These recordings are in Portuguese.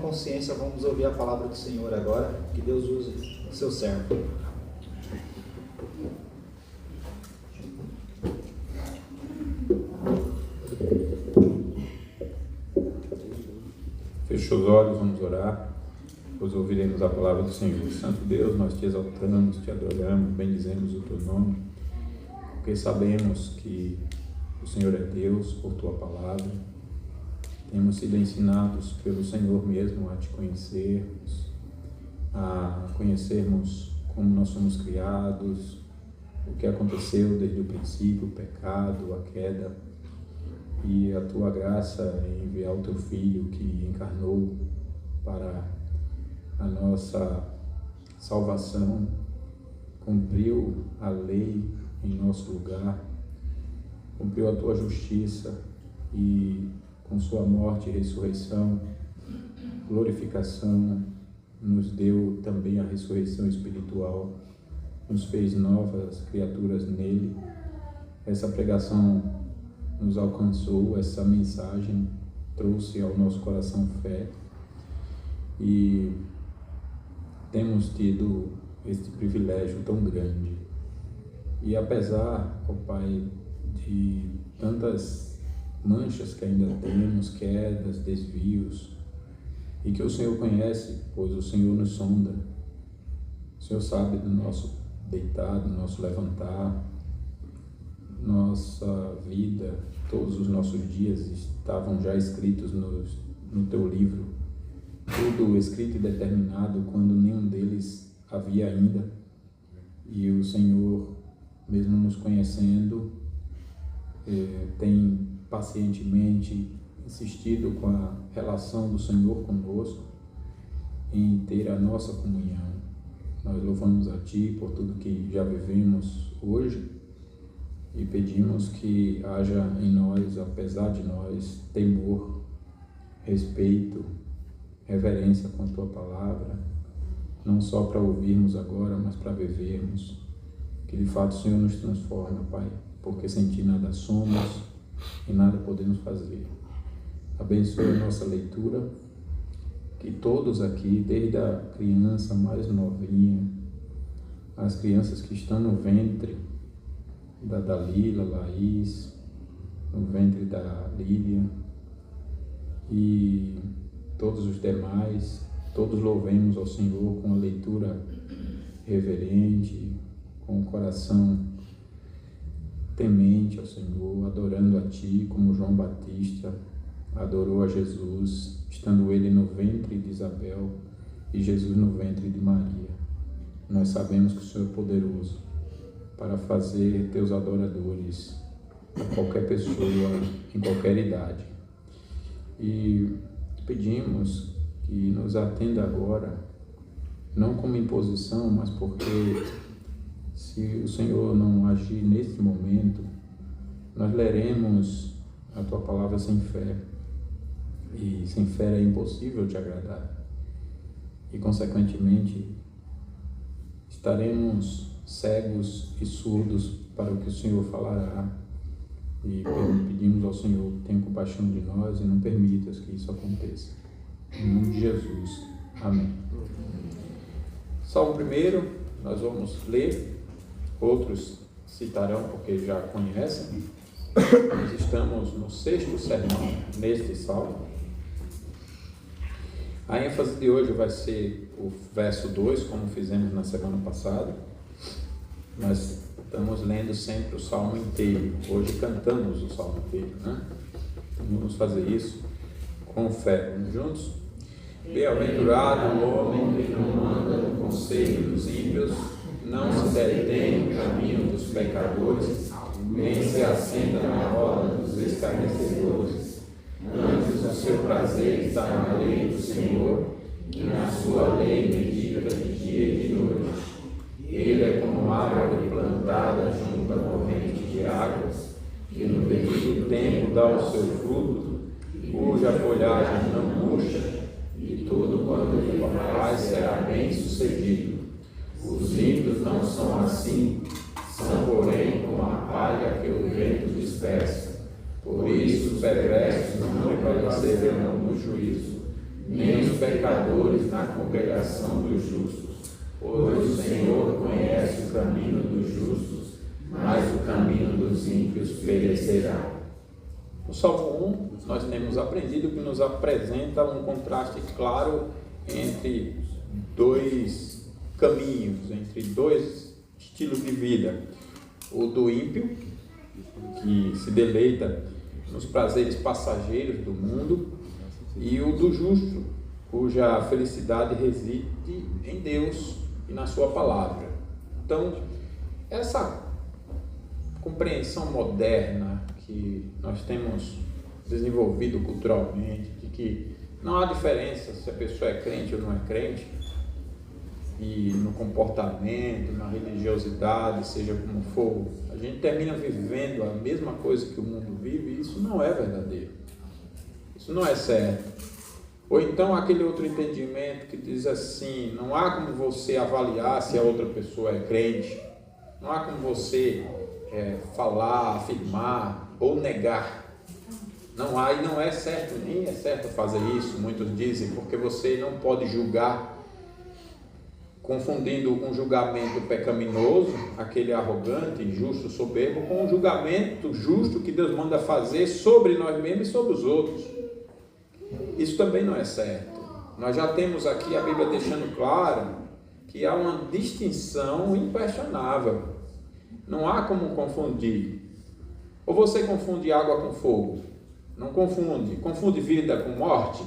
consciência, vamos ouvir a palavra do Senhor agora. Que Deus use o seu servo. Feche os olhos, vamos orar, pois ouviremos a palavra do Senhor. Santo Deus, nós te exaltamos, te adoramos, bendizemos o teu nome, porque sabemos que o Senhor é Deus por tua palavra. Temos sido ensinados pelo Senhor mesmo a te conhecermos, a conhecermos como nós somos criados, o que aconteceu desde o princípio, o pecado, a queda, e a tua graça em enviar o teu Filho que encarnou para a nossa salvação, cumpriu a lei em nosso lugar, cumpriu a tua justiça e com sua morte e ressurreição, glorificação, nos deu também a ressurreição espiritual, nos fez novas criaturas nele. Essa pregação nos alcançou, essa mensagem trouxe ao nosso coração fé e temos tido este privilégio tão grande. E apesar, ó Pai, de tantas manchas que ainda temos, quedas, desvios, e que o Senhor conhece, pois o Senhor nos sonda, o Senhor sabe do nosso deitar, do nosso levantar, nossa vida, todos os nossos dias estavam já escritos no teu livro, tudo escrito e determinado quando nenhum deles havia ainda, e o Senhor, mesmo nos conhecendo, tem pacientemente insistido com a relação do Senhor conosco em ter a nossa comunhão. Nós louvamos a Ti por tudo que já vivemos hoje e pedimos que haja em nós, apesar de nós, temor, respeito, reverência com a Tua palavra, não só para ouvirmos agora, mas para vivermos. Que de fato o Senhor nos transforma, Pai, porque sem Ti nada somos e nada podemos fazer. Abençoe a nossa leitura, que todos aqui, desde a criança mais novinha, as crianças que estão no ventre da Dalila, Laís, no ventre da Lília e todos os demais, todos louvemos ao Senhor com a leitura reverente, com o coração temente ao Senhor, adorando a Ti, como João Batista adorou a Jesus, estando ele no ventre de Isabel e Jesus no ventre de Maria. Nós sabemos que o Senhor é poderoso para fazer Teus adoradores a qualquer pessoa, em qualquer idade. E pedimos que nos atenda agora, não como imposição, mas porque se o Senhor não agir neste momento, nós leremos a Tua palavra sem fé, e sem fé é impossível Te agradar, e consequentemente estaremos cegos e surdos para o que o Senhor falará, e pedimos ao Senhor que tenha compaixão de nós e não permitas que isso aconteça. Em nome de Jesus. Amém. Salmo 1, nós vamos ler, outros citarão porque já conhecem. Nós estamos no 6º sermão neste salmo. A ênfase de hoje vai ser o verso 2, como fizemos na semana passada. Nós estamos lendo sempre o salmo inteiro. Hoje cantamos o salmo inteiro, né? Vamos fazer isso com fé. Vamos juntos? Bem-aventurado o homem que não anda no conselho dos ímpios, não se detém no caminho dos pecadores, nem se assenta na roda dos escarnecedores. Antes o seu prazer está na lei do Senhor, e na sua lei medita de dia e de noite. Ele é como árvore plantada junto à corrente de águas, que no devido tempo dá o seu fruto, cuja folhagem não murcha, e tudo quanto ele faz será bem sucedido. Os ímpios não são assim, são porém como a palha que o vento dispersa. Por isso os perversos não prevalecerão no juízo, nem os pecadores na congregação dos justos. Pois o Senhor conhece o caminho dos justos, mas o caminho dos ímpios perecerá. No Salmo 1, nós temos aprendido que nos apresenta um contraste claro entre dois caminhos, entre dois estilos de vida. O do ímpio, que se deleita nos prazeres passageiros do mundo, e o do justo, cuja felicidade reside em Deus e na sua palavra. Então, essa compreensão moderna que nós temos desenvolvido culturalmente, de que não há diferença se a pessoa é crente ou não é crente, e no comportamento, na religiosidade, seja como for, a gente termina vivendo a mesma coisa que o mundo vive, e isso não é verdadeiro. Isso não é certo. Ou então aquele outro entendimento que diz assim: não há como você avaliar se a outra pessoa é crente, não há como você falar, afirmar ou negar. Não há, e não é certo, nem é certo fazer isso, muitos dizem, porque você não pode julgar, confundindo um julgamento pecaminoso, aquele arrogante, injusto, soberbo, com um julgamento justo que Deus manda fazer sobre nós mesmos e sobre os outros. Isso também não é certo. Nós já temos aqui a Bíblia deixando claro que há uma distinção inquestionável. Não há como confundir. Ou você confunde água com fogo? Não confunde. Confunde vida com morte?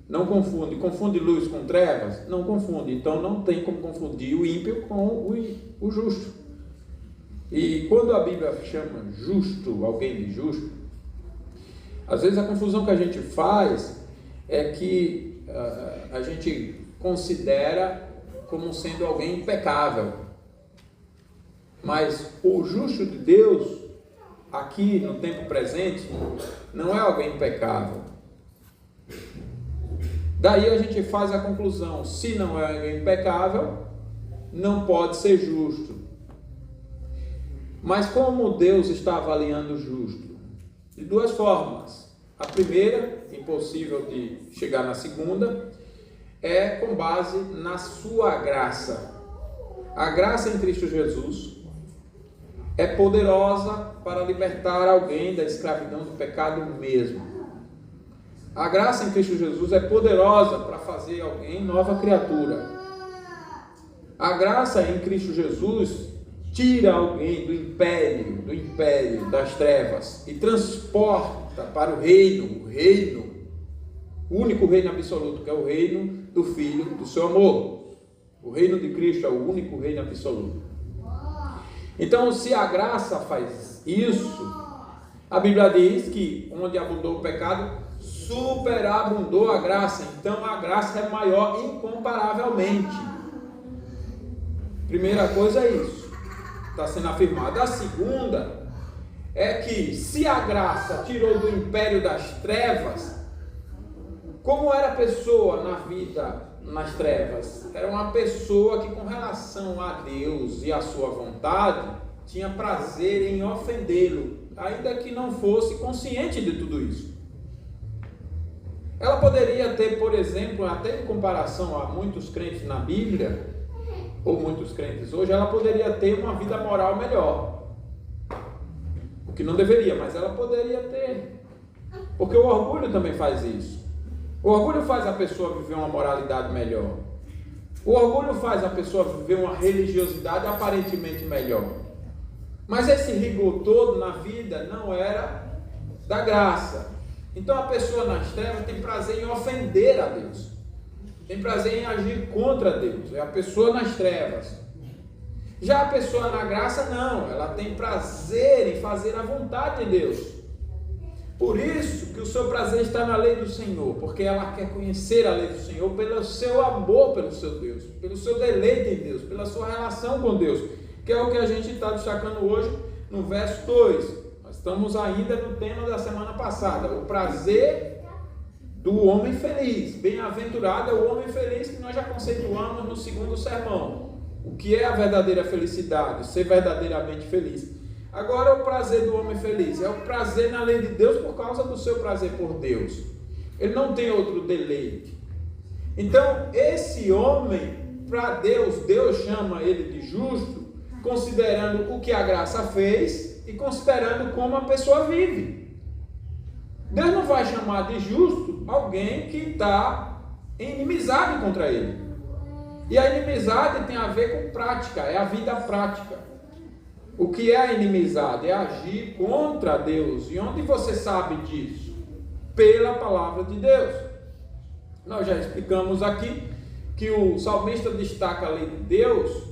Não confunde. Confunde luz com trevas? Não confunde. Então não tem como confundir o ímpio com o justo. E quando a Bíblia chama justo, alguém de justo, às vezes a confusão que a gente faz é que a gente considera como sendo alguém impecável. Mas o justo de Deus, aqui no tempo presente, não é alguém impecável. Daí a gente faz a conclusão: se não é alguém impecável, não pode ser justo. Mas como Deus está avaliando o justo? De duas formas. A primeira, impossível de chegar na segunda, é com base na sua graça. A graça em Cristo Jesus é poderosa para libertar alguém da escravidão do pecado mesmo. A graça em Cristo Jesus é poderosa para fazer alguém nova criatura. A graça em Cristo Jesus tira alguém do império das trevas e transporta para o reino, o único reino absoluto, que é o reino do Filho do seu amor. O reino de Cristo é o único reino absoluto. Então, se a graça faz isso, a Bíblia diz que onde abundou o pecado, superabundou a graça. Então a graça é maior incomparavelmente. Primeira coisa é isso, está sendo afirmado. A segunda é que se a graça tirou do império das trevas, como era a pessoa na vida nas trevas? Era uma pessoa que, com relação a Deus e a sua vontade, tinha prazer em ofendê-lo, ainda que não fosse consciente de tudo isso. Ela poderia ter, por exemplo, até em comparação a muitos crentes na Bíblia, ou muitos crentes hoje, ela poderia ter uma vida moral melhor. O que não deveria, mas ela poderia ter. Porque o orgulho também faz isso. O orgulho faz a pessoa viver uma moralidade melhor. O orgulho faz a pessoa viver uma religiosidade aparentemente melhor. Mas esse rigor todo na vida não era da graça. Então a pessoa nas trevas tem prazer em ofender a Deus. Tem prazer em agir contra Deus. É a pessoa nas trevas. Já a pessoa na graça não. Ela tem prazer em fazer a vontade de Deus. Por isso que o seu prazer está na lei do Senhor. Porque ela quer conhecer a lei do Senhor pelo seu amor pelo seu Deus. Pelo seu deleite em Deus. Pela sua relação com Deus. Que é o que a gente está destacando hoje no verso 2. Nós estamos ainda no tema da semana passada. O prazer do homem feliz. Bem-aventurado é o homem feliz, que nós já conceituamos no segundo sermão. O que é a verdadeira felicidade? Ser verdadeiramente feliz. Agora o prazer do homem feliz é o prazer na lei de Deus por causa do seu prazer por Deus. Ele não tem outro deleite. Então, esse homem, para Deus chama ele de justo, considerando o que a graça fez e considerando como a pessoa vive. Deus não vai chamar de justo alguém que está em inimizade contra ele. E a inimizade tem a ver com prática, é a vida prática. O que é a inimizade? É agir contra Deus. E onde você sabe disso? Pela palavra de Deus. Nós já explicamos aqui que o salmista destaca a lei de Deus,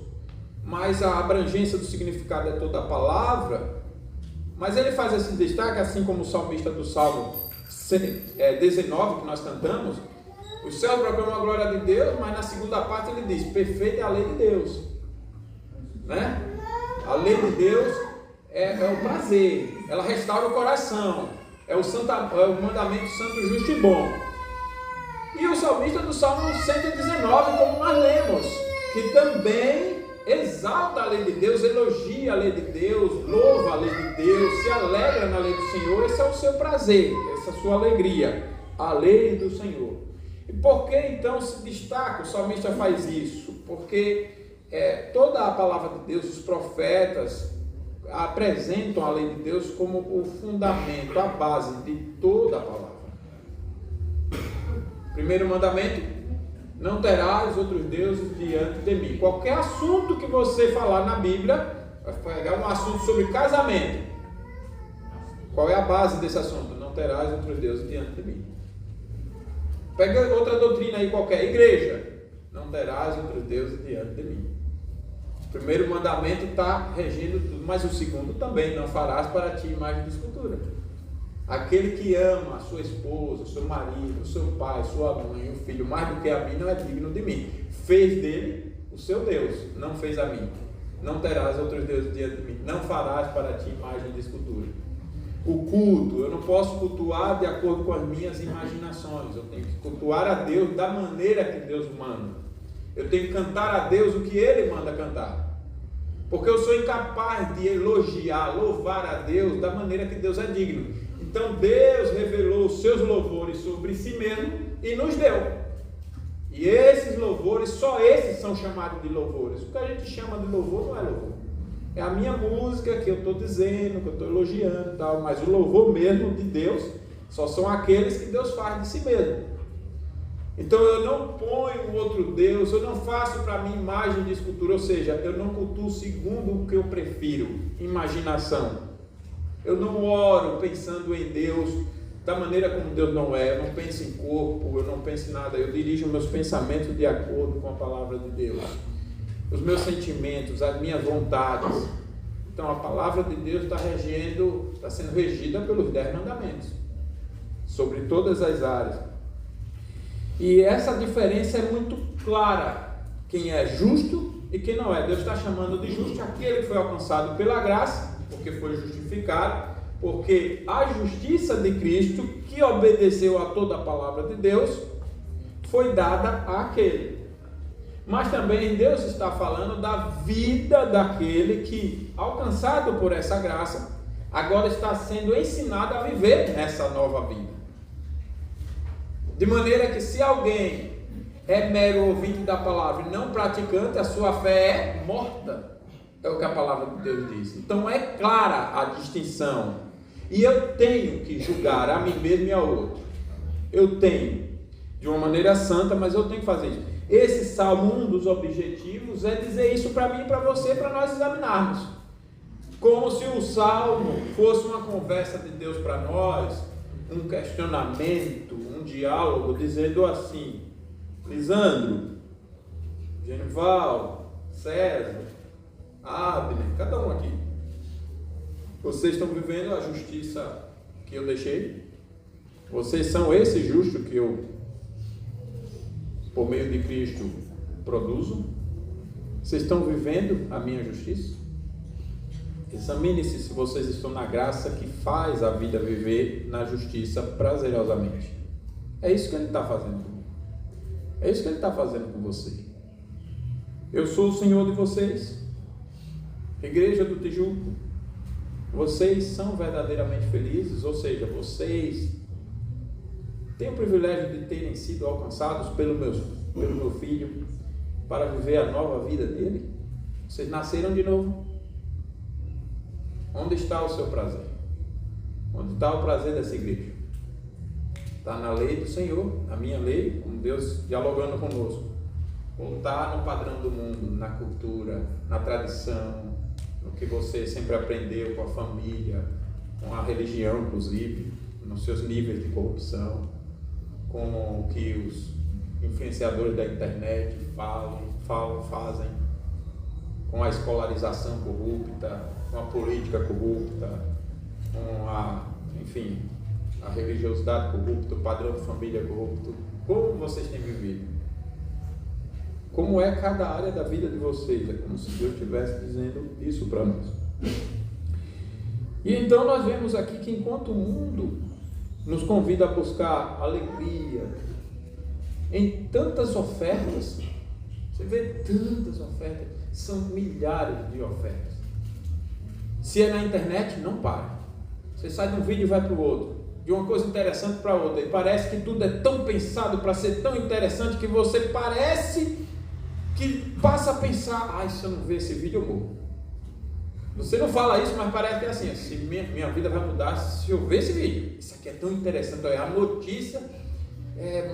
mas a abrangência do significado é toda a palavra. Mas ele faz esse destaque, assim como o salmista do Salmo 19, que nós cantamos. O céu proclama a glória de Deus, mas na segunda parte ele diz, perfeita é a lei de Deus. Né? A lei de Deus é o prazer, ela restaura o coração, é o mandamento santo, justo e bom. E o salmista do Salmo 119, como nós lemos, que também exalta a lei de Deus, elogia a lei de Deus, louva a lei de Deus, se alegra na lei do Senhor. Esse é o seu prazer, essa é a sua alegria, a lei do Senhor. E por que então se destaca? O salmista faz isso porque toda a palavra de Deus, os profetas apresentam a lei de Deus como o fundamento, a base de toda a palavra. Primeiro mandamento: não terás outros deuses diante de mim. Qualquer assunto que você falar na Bíblia, vai pegar um assunto sobre casamento. Qual é a base desse assunto? Não terás outros deuses diante de mim. Pega outra doutrina aí qualquer, igreja. Não terás outros deuses diante de mim. O primeiro mandamento está regendo tudo, mas o segundo também: não farás para ti imagem de escultura. Aquele que ama a sua esposa, o seu marido, o seu pai, sua mãe, o filho, mais do que a mim, não é digno de mim. Fez dele o seu Deus, não fez a mim. Não terás outros deuses diante de mim. Não farás para ti imagem de escultura. O culto, eu não posso cultuar de acordo com as minhas imaginações. Eu tenho que cultuar a Deus da maneira que Deus manda. Eu tenho que cantar a Deus o que Ele manda cantar. Porque eu sou incapaz de elogiar, louvar a Deus da maneira que Deus é digno. Então Deus revelou os seus louvores sobre si mesmo e nos deu. E esses louvores, só esses são chamados de louvores. O que a gente chama de louvor não é louvor. É a minha música que eu estou dizendo, que eu estou elogiando e tal. Mas o louvor mesmo de Deus só são aqueles que Deus faz de si mesmo. Então eu não ponho outro Deus, eu não faço para mim imagem de escultura. Ou seja, eu não cultuo segundo o que eu prefiro, imaginação. Eu não oro pensando em Deus da maneira como Deus não é. Eu não penso em corpo, eu não penso em nada. Eu dirijo meus pensamentos de acordo com a palavra de Deus. Os meus sentimentos, as minhas vontades. Então a palavra de Deus está sendo regida pelos 10 mandamentos. Sobre todas as áreas. E essa diferença é muito clara. Quem é justo e quem não é. Deus está chamando de justo aquele que foi alcançado pela graça, porque foi justificado, porque a justiça de Cristo, que obedeceu a toda a palavra de Deus, foi dada àquele. Mas também Deus está falando da vida daquele que, alcançado por essa graça, agora está sendo ensinado a viver essa nova vida. De maneira que se alguém é mero ouvinte da palavra e não praticante, a sua fé é morta. É o que a palavra de Deus diz. Então é clara a distinção. E eu tenho que julgar a mim mesmo e ao outro. Eu tenho, de uma maneira santa, mas eu tenho que fazer isso. Esse salmo, um dos objetivos é dizer isso para mim e para você, para nós examinarmos. Como se o salmo fosse uma conversa de Deus para nós, um questionamento, um diálogo, dizendo assim: Lisandro, Genival, César, Abner, cada um aqui, vocês estão vivendo a justiça que eu deixei? Vocês são esse justo que eu, por meio de Cristo, produzo? Vocês estão vivendo a minha justiça? Examine-se se vocês estão na graça que faz a vida viver na justiça prazerosamente. É isso que Ele está fazendo comigo. É isso que Ele está fazendo com você. Eu sou o Senhor de vocês. Igreja do Tijuco, vocês são verdadeiramente felizes? Ou seja, vocês têm o privilégio de terem sido alcançados pelo meu filho para viver a nova vida dele? Vocês nasceram de novo? Onde está o seu prazer? Onde está o prazer dessa igreja? Está na lei do Senhor, na minha lei, com Deus dialogando conosco. Ou está no padrão do mundo, na cultura, na tradição, no que você sempre aprendeu com a família, com a religião, inclusive, nos seus níveis de corrupção, com o que os influenciadores da internet fazem, com a escolarização corrupta, com a política corrupta, com a religiosidade corrupta, o padrão de família corrupto. Como vocês têm vivido? Como é cada área da vida de vocês? É como se Deus estivesse dizendo isso para nós. E então nós vemos aqui que enquanto o mundo nos convida a buscar alegria em tantas ofertas, você vê tantas ofertas, são milhares de ofertas. Se é na internet, não para. Você sai de um vídeo e vai para o outro, de uma coisa interessante para outra, e parece que tudo é tão pensado para ser tão interessante que você parece que passa a pensar: se eu não ver esse vídeo eu morro. Você não fala isso, mas parece que é assim: se minha vida vai mudar se eu ver esse vídeo. Isso aqui é tão interessante, é a notícia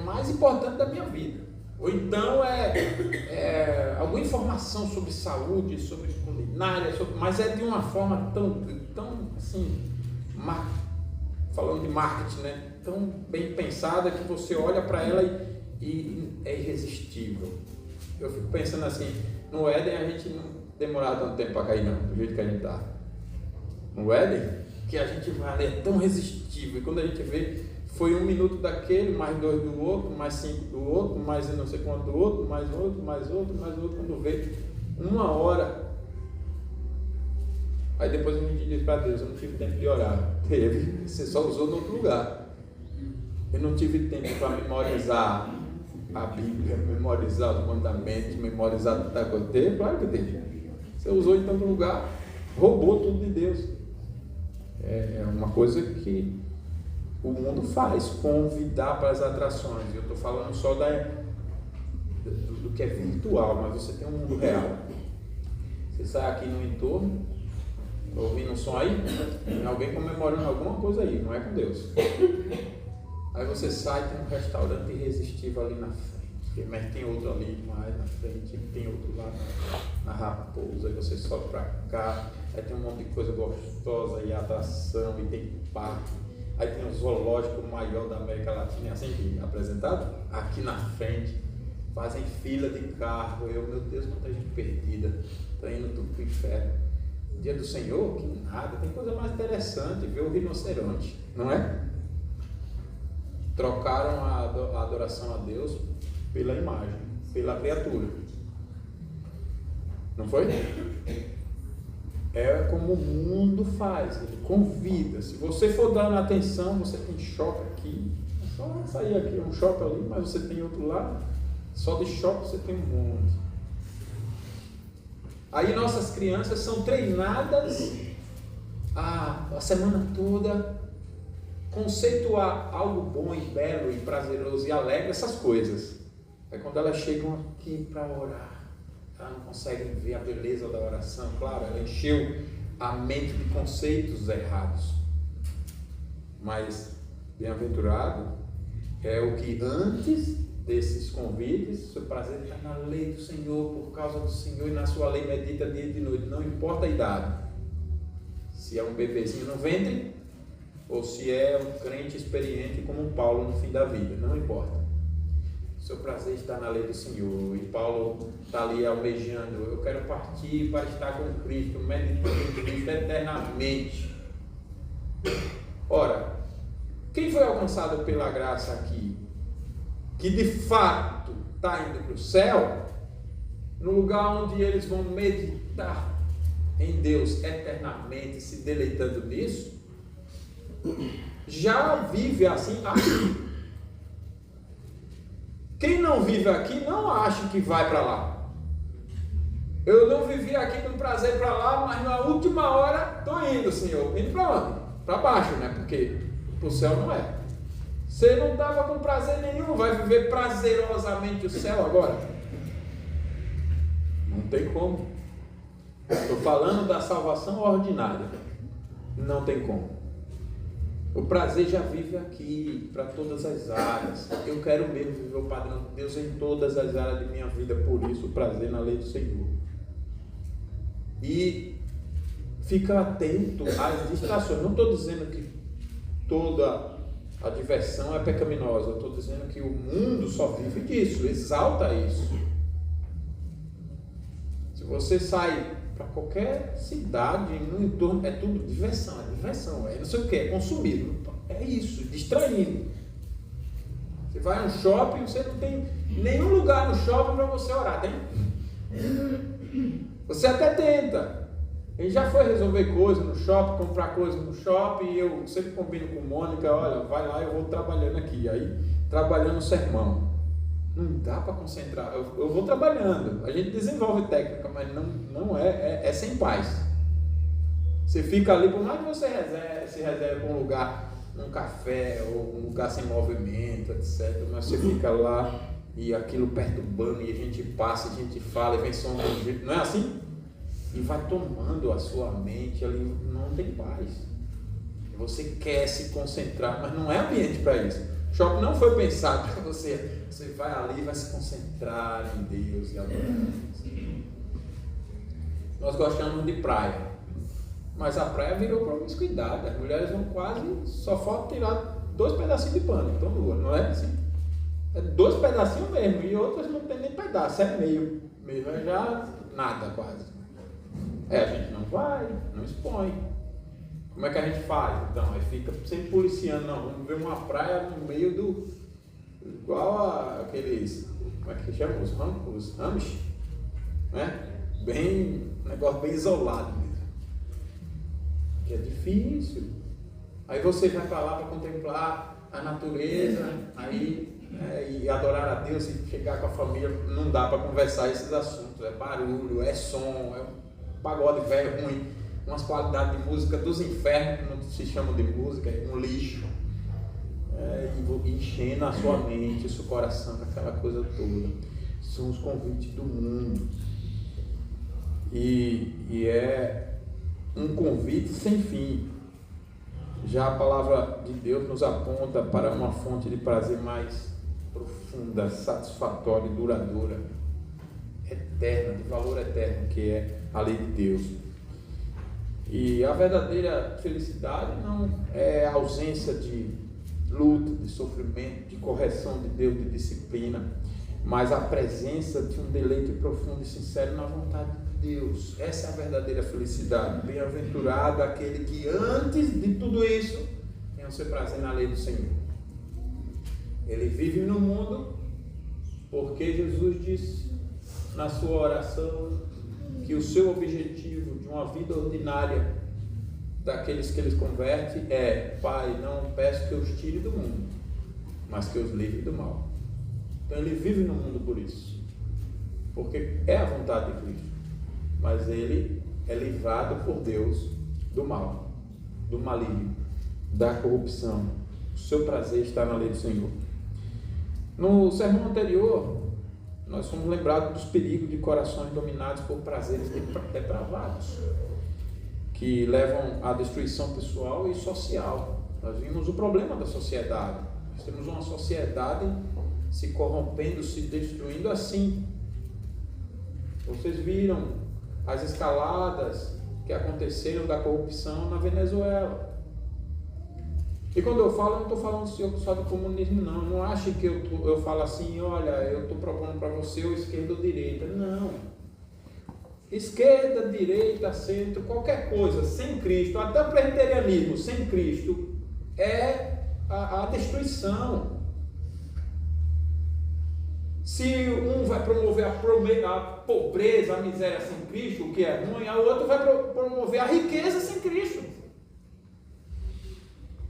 mais importante da minha vida. Ou então é alguma informação sobre saúde, sobre culinária, mas é de uma forma tão assim, falando de marketing, né? Tão bem pensada que você olha para ela e é irresistível. Eu fico pensando assim, no Éden a gente não demorava tanto tempo para cair não, do jeito que a gente está. No Éden, que a gente vai, é tão resistível, e quando a gente vê, foi 1 minuto daquele, mais 2 do outro, mais 5 do outro, mais não sei quanto do outro, mais outro, mais outro, mais outro, quando vê, 1 hora. Aí depois a gente diz para Deus: eu não tive tempo de orar. Teve, você só usou no outro lugar. Eu não tive tempo para memorizar a Bíblia, memorizar os mandamentos, memorizar tanta coisa. Teve, claro que teve. Você usou em tanto lugar, roubou tudo de Deus. É uma coisa que o mundo faz, convidar para as atrações. Eu estou falando só do que é virtual, mas você tem um mundo real. Você sai aqui no entorno, ouvindo um som aí, tem alguém comemorando alguma coisa aí, não é com Deus. Aí você sai, tem um restaurante irresistível ali na frente, mas tem outro ali mais na frente, tem outro lá na Raposa, aí você sobe para cá, aí tem um monte de coisa gostosa e atração, e tem parque, aí tem um zoológico maior da América Latina, é assim que é apresentado, aqui na frente, fazem fila de carro, meu Deus, quanta gente perdida, está indo tudo para o inferno. Dia do Senhor, que nada, tem coisa mais interessante, ver o rinoceronte, não é? Trocaram a adoração a Deus pela imagem, pela criatura. Não foi? É como o mundo faz, ele convida. Se você for dando atenção, você tem shopping aqui, é só sair aqui, um shopping ali, mas você tem outro lá, só de shopping você tem um monte. Aí nossas crianças são treinadas a semana toda conceituar algo bom e belo e prazeroso e alegre, essas coisas. É quando elas chegam aqui para orar, elas não conseguem ver a beleza da oração. Claro, ela encheu a mente de conceitos errados. Mas bem-aventurado é o que antes desses convites, seu prazer está na lei do Senhor, por causa do Senhor, e na sua lei medita dia e de noite, não importa a idade. Se é um bebezinho no ventre, ou se é um crente experiente como Paulo no fim da vida, não importa. Seu prazer está na lei do Senhor, e Paulo está ali almejando: eu quero partir para estar com Cristo, meditando em Cristo eternamente. Ora, quem foi alcançado pela graça aqui, que de fato está indo para o céu, no lugar onde eles vão meditar em Deus eternamente, se deleitando nisso, já vive assim aqui. Quem não vive aqui não acha que vai para lá. Eu não vivi aqui com prazer para lá, mas na última hora estou indo, Senhor. Indo para onde? Para baixo, né? Porque para o céu não é. Você não estava com prazer nenhum, vai viver prazerosamente o céu agora? Não tem como. Estou falando da salvação ordinária. Não tem como. O prazer já vive aqui, para todas as áreas. Eu quero mesmo viver o padrão de Deus em todas as áreas de minha vida, por isso o prazer na lei do Senhor. E fica atento às distrações. Não estou dizendo que toda a diversão é pecaminosa. Eu estou dizendo que o mundo só vive disso, exalta isso. Se você sai para qualquer cidade, no entorno, é tudo diversão, é não sei o que, é consumido. É isso, distraindo. Você vai a um shopping, você não tem nenhum lugar no shopping para você orar, tem? Você até tenta. A gente já foi resolver coisas no shopping, comprar coisas no shopping, e eu sempre combino com Mônica, olha, vai lá, eu vou trabalhando aqui. Aí, trabalhando o sermão. Não dá para concentrar. Eu vou trabalhando. A gente desenvolve técnica, mas não é sem paz. Você fica ali, por mais que você se reserve um lugar, um café, ou um lugar sem movimento, etc. Mas você fica lá e aquilo perturbando, e a gente passa, a gente fala, e vem som, não é assim? E vai tomando a sua mente ali, não tem paz. Você quer se concentrar, mas não é ambiente para isso. O shopping não foi pensado para você. Você vai ali e vai se concentrar em Deus e adorar. Nós gostamos de praia, mas a praia virou promiscuidade. As mulheres vão quase, só falta tirar 2 pedacinhos de pano, então duas, não é assim? É 2 pedacinhos mesmo, e outras não tem nem pedaço, é meio é já nada quase. A gente não vai, não expõe. Como é que a gente faz? Então, aí fica sempre policiando, não, vamos ver uma praia no meio do, igual aqueles, como é que chama? Os Amish, né? Um negócio bem isolado mesmo. Que é difícil. Aí você vai para lá para contemplar a natureza, e adorar a Deus e chegar com a família, não dá para conversar esses assuntos, é barulho, é som, é um pagode velho ruim, umas qualidades de música dos infernos, que não se chamam de música, é um lixo, e enchendo a sua mente, o seu coração, aquela coisa toda. São os convites do mundo, e é um convite sem fim. Já a palavra de Deus nos aponta para uma fonte de prazer mais profunda, satisfatória e duradoura, eterna, de valor eterno, que é a lei de Deus. E a verdadeira felicidade não é a ausência de luta, de sofrimento, de correção de Deus, de disciplina, mas a presença de um deleite profundo e sincero na vontade de Deus. Essa é a verdadeira felicidade. Bem-aventurado aquele que antes de tudo isso tem o seu prazer na lei do Senhor. Ele vive no mundo porque Jesus disse na sua oração que o seu objetivo de uma vida ordinária daqueles que ele converte é: Pai, não peço que eu os tire do mundo, mas que eu os livre do mal. Então ele vive no mundo por isso, porque é a vontade de Cristo, mas ele é livrado por Deus do mal, do maligno, da corrupção. O seu prazer está na lei do Senhor. No sermão anterior, nós fomos lembrados dos perigos de corações dominados por prazeres depravados, que levam à destruição pessoal e social. Nós vimos o problema da sociedade. Nós temos uma sociedade se corrompendo, se destruindo assim. Vocês viram as escaladas que aconteceram da corrupção na Venezuela. E quando eu falo, eu não estou falando só de comunismo, não. Não ache que eu falo assim, olha, eu estou propondo para você o esquerda ou direita. Não. Esquerda, direita, centro, qualquer coisa, sem Cristo, até o presbiterianismo sem Cristo, é a destruição. Se um vai promover a pobreza, a miséria sem Cristo, o que é ruim, a outra vai promover a riqueza sem Cristo.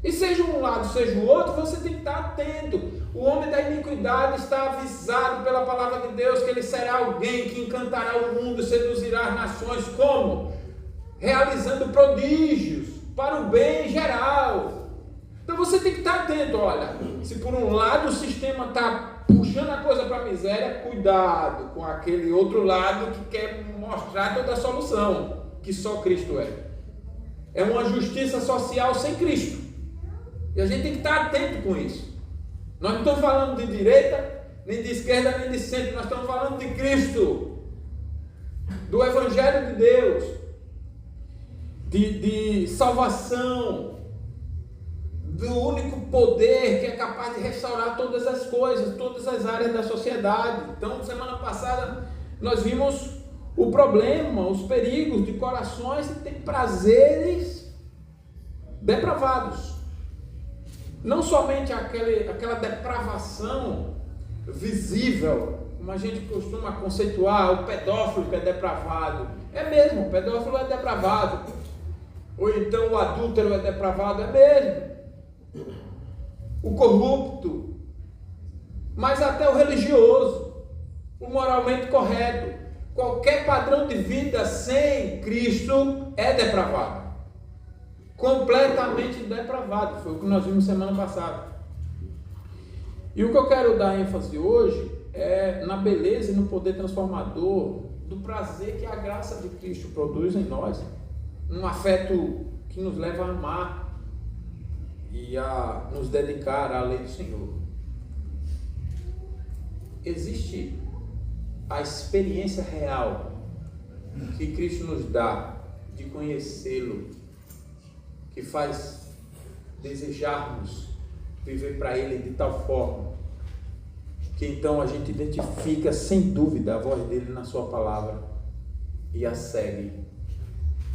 E seja um lado, seja o outro, você tem que estar atento. O homem da iniquidade está avisado pela palavra de Deus que ele será alguém que encantará o mundo e seduzirá as nações. Como? Realizando prodígios para o bem geral. Então você tem que estar atento. Olha, Se por um lado o sistema está puxando a coisa para a miséria, cuidado com aquele outro lado que quer mostrar toda a solução, que só Cristo é. É uma justiça social sem Cristo. E a gente tem que estar atento com isso. Nós não estamos falando de direita, nem de esquerda, nem de centro. Nós estamos falando de Cristo, do Evangelho de Deus, de salvação, do único poder que é capaz de restaurar todas as coisas, todas as áreas da sociedade. Então, semana passada, nós vimos o problema, os perigos de corações que têm prazeres depravados. Não somente aquela depravação visível, como a gente costuma conceituar, o pedófilo que é depravado. É mesmo, o pedófilo é depravado. Ou então o adúltero é depravado, é mesmo. O corrupto, mas até o religioso, o moralmente correto, qualquer padrão de vida sem Cristo é depravado, completamente depravado. Foi o que nós vimos semana passada. E o que eu quero dar ênfase hoje é na beleza e no poder transformador do prazer que a graça de Cristo produz em nós, um afeto que nos leva a amar e a nos dedicar à lei do Senhor. Existe a experiência real que Cristo nos dá de conhecê-lo, que faz desejarmos viver para Ele de tal forma que então a gente identifica sem dúvida a voz dele na sua palavra e a segue,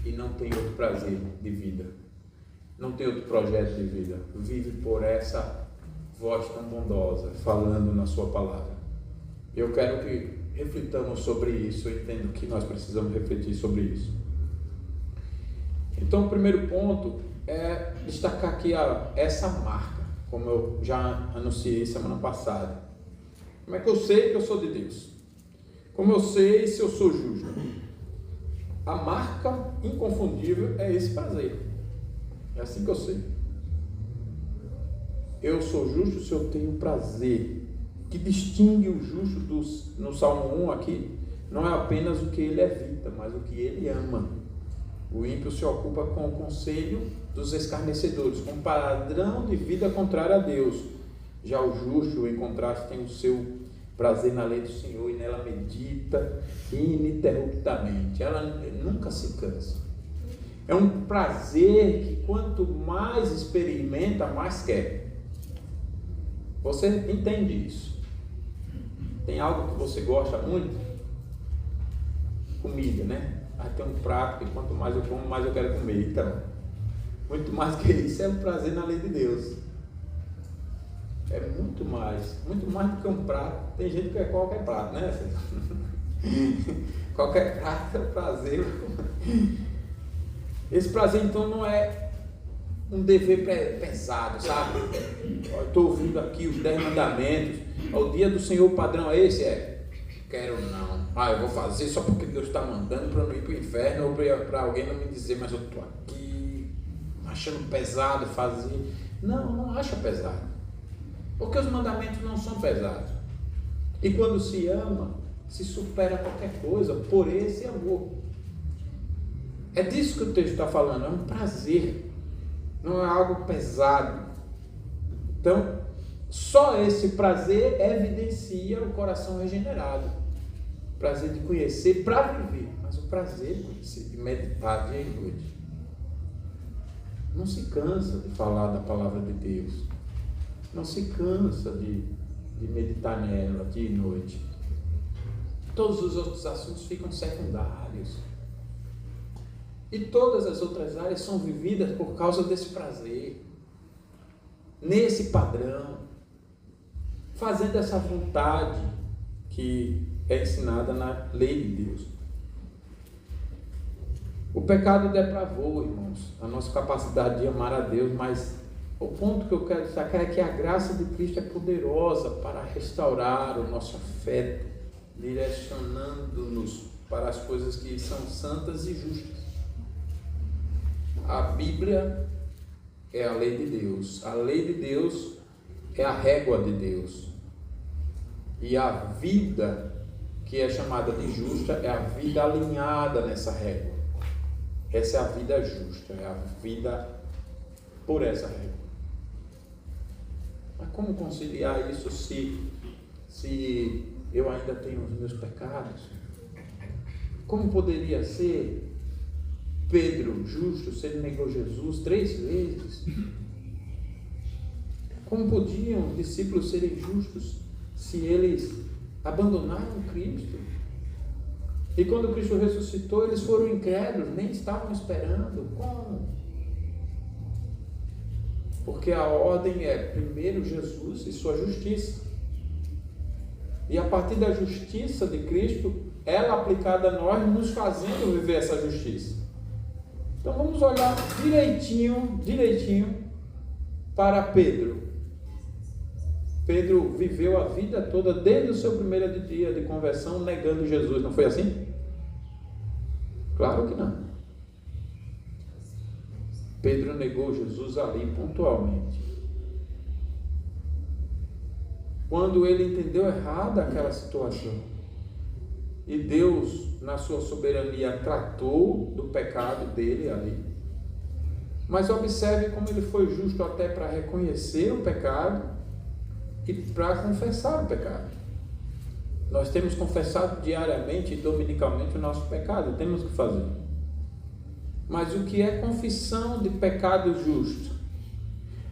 e não tem outro prazer de vida, não tem outro projeto de vida, vive por essa voz tão bondosa falando na sua palavra. Eu quero que reflitamos sobre isso. Eu entendo que nós precisamos refletir sobre isso. Então, o primeiro ponto é destacar aqui essa marca, como eu já anunciei semana passada. Como é que eu sei que eu sou de Deus? Como eu sei se eu sou justo? A marca inconfundível é esse prazer. É assim que eu sei. Eu sou justo se eu tenho prazer. O que distingue o justo no Salmo 1 aqui não é apenas o que ele evita, mas o que ele ama. O ímpio se ocupa com o conselho dos escarnecedores, com um padrão de vida contrário a Deus. Já o justo, em contraste, tem o seu prazer na lei do Senhor e nela medita ininterruptamente. Ela nunca se cansa. É um prazer que quanto mais experimenta, mais quer. Você entende isso? Tem algo que você gosta muito? Comida, né? Tem um prato que quanto mais eu como, mais eu quero comer. Então, muito mais que isso, é um prazer na lei de Deus. É muito mais do que um prato. Tem gente que quer qualquer prato, né? Qualquer prato é um prazer. Esse prazer, então, não é um dever pesado, sabe? Estou ouvindo aqui os 10 mandamentos. O dia do Senhor, o padrão é esse? Quero não. Eu vou fazer só porque Deus está mandando para não ir para o inferno ou para alguém não me dizer, mas eu estou aqui achando pesado fazer. Não acha pesado. Porque os mandamentos não são pesados. E quando se ama, se supera qualquer coisa por esse amor. É disso que o texto está falando, é um prazer, não é algo pesado. Então, só esse prazer evidencia o coração regenerado. O prazer de conhecer para viver, mas o prazer de conhecer, de meditar dia e noite. Não se cansa de falar da palavra de Deus. Não se cansa de meditar nela dia e noite. Todos os outros assuntos ficam secundários. E todas as outras áreas são vividas por causa desse prazer, nesse padrão, fazendo essa vontade que é ensinada na lei de Deus. O pecado depravou, irmãos, a nossa capacidade de amar a Deus, mas o ponto que eu quero destacar é que a graça de Cristo é poderosa para restaurar o nosso afeto, direcionando-nos para as coisas que são santas e justas. A Bíblia é a lei de Deus. A lei de Deus é a régua de Deus. E a vida que é chamada de justa é a vida alinhada nessa régua. Essa é a vida justa, é a vida por essa régua. Mas como conciliar isso se eu ainda tenho os meus pecados? Como poderia ser Pedro justo se ele negou Jesus 3 vezes? Como podiam os discípulos serem justos se eles abandonaram Cristo? E quando Cristo ressuscitou, eles foram incrédulos, nem estavam esperando. Como? Porque a ordem é primeiro Jesus e sua justiça. E a partir da justiça de Cristo, ela aplicada a nós, nos fazendo viver essa justiça. Então vamos olhar direitinho para Pedro. Pedro viveu a vida toda, desde o seu primeiro dia de conversão, negando Jesus. Não foi assim? Claro que não. Pedro negou Jesus ali pontualmente. Quando ele entendeu errado aquela situação, e Deus, na sua soberania, tratou do pecado dele ali. Mas observe como ele foi justo até para reconhecer o pecado e para confessar o pecado. Nós temos confessado diariamente e dominicalmente o nosso pecado, temos que fazer. Mas o que é confissão de pecado justo?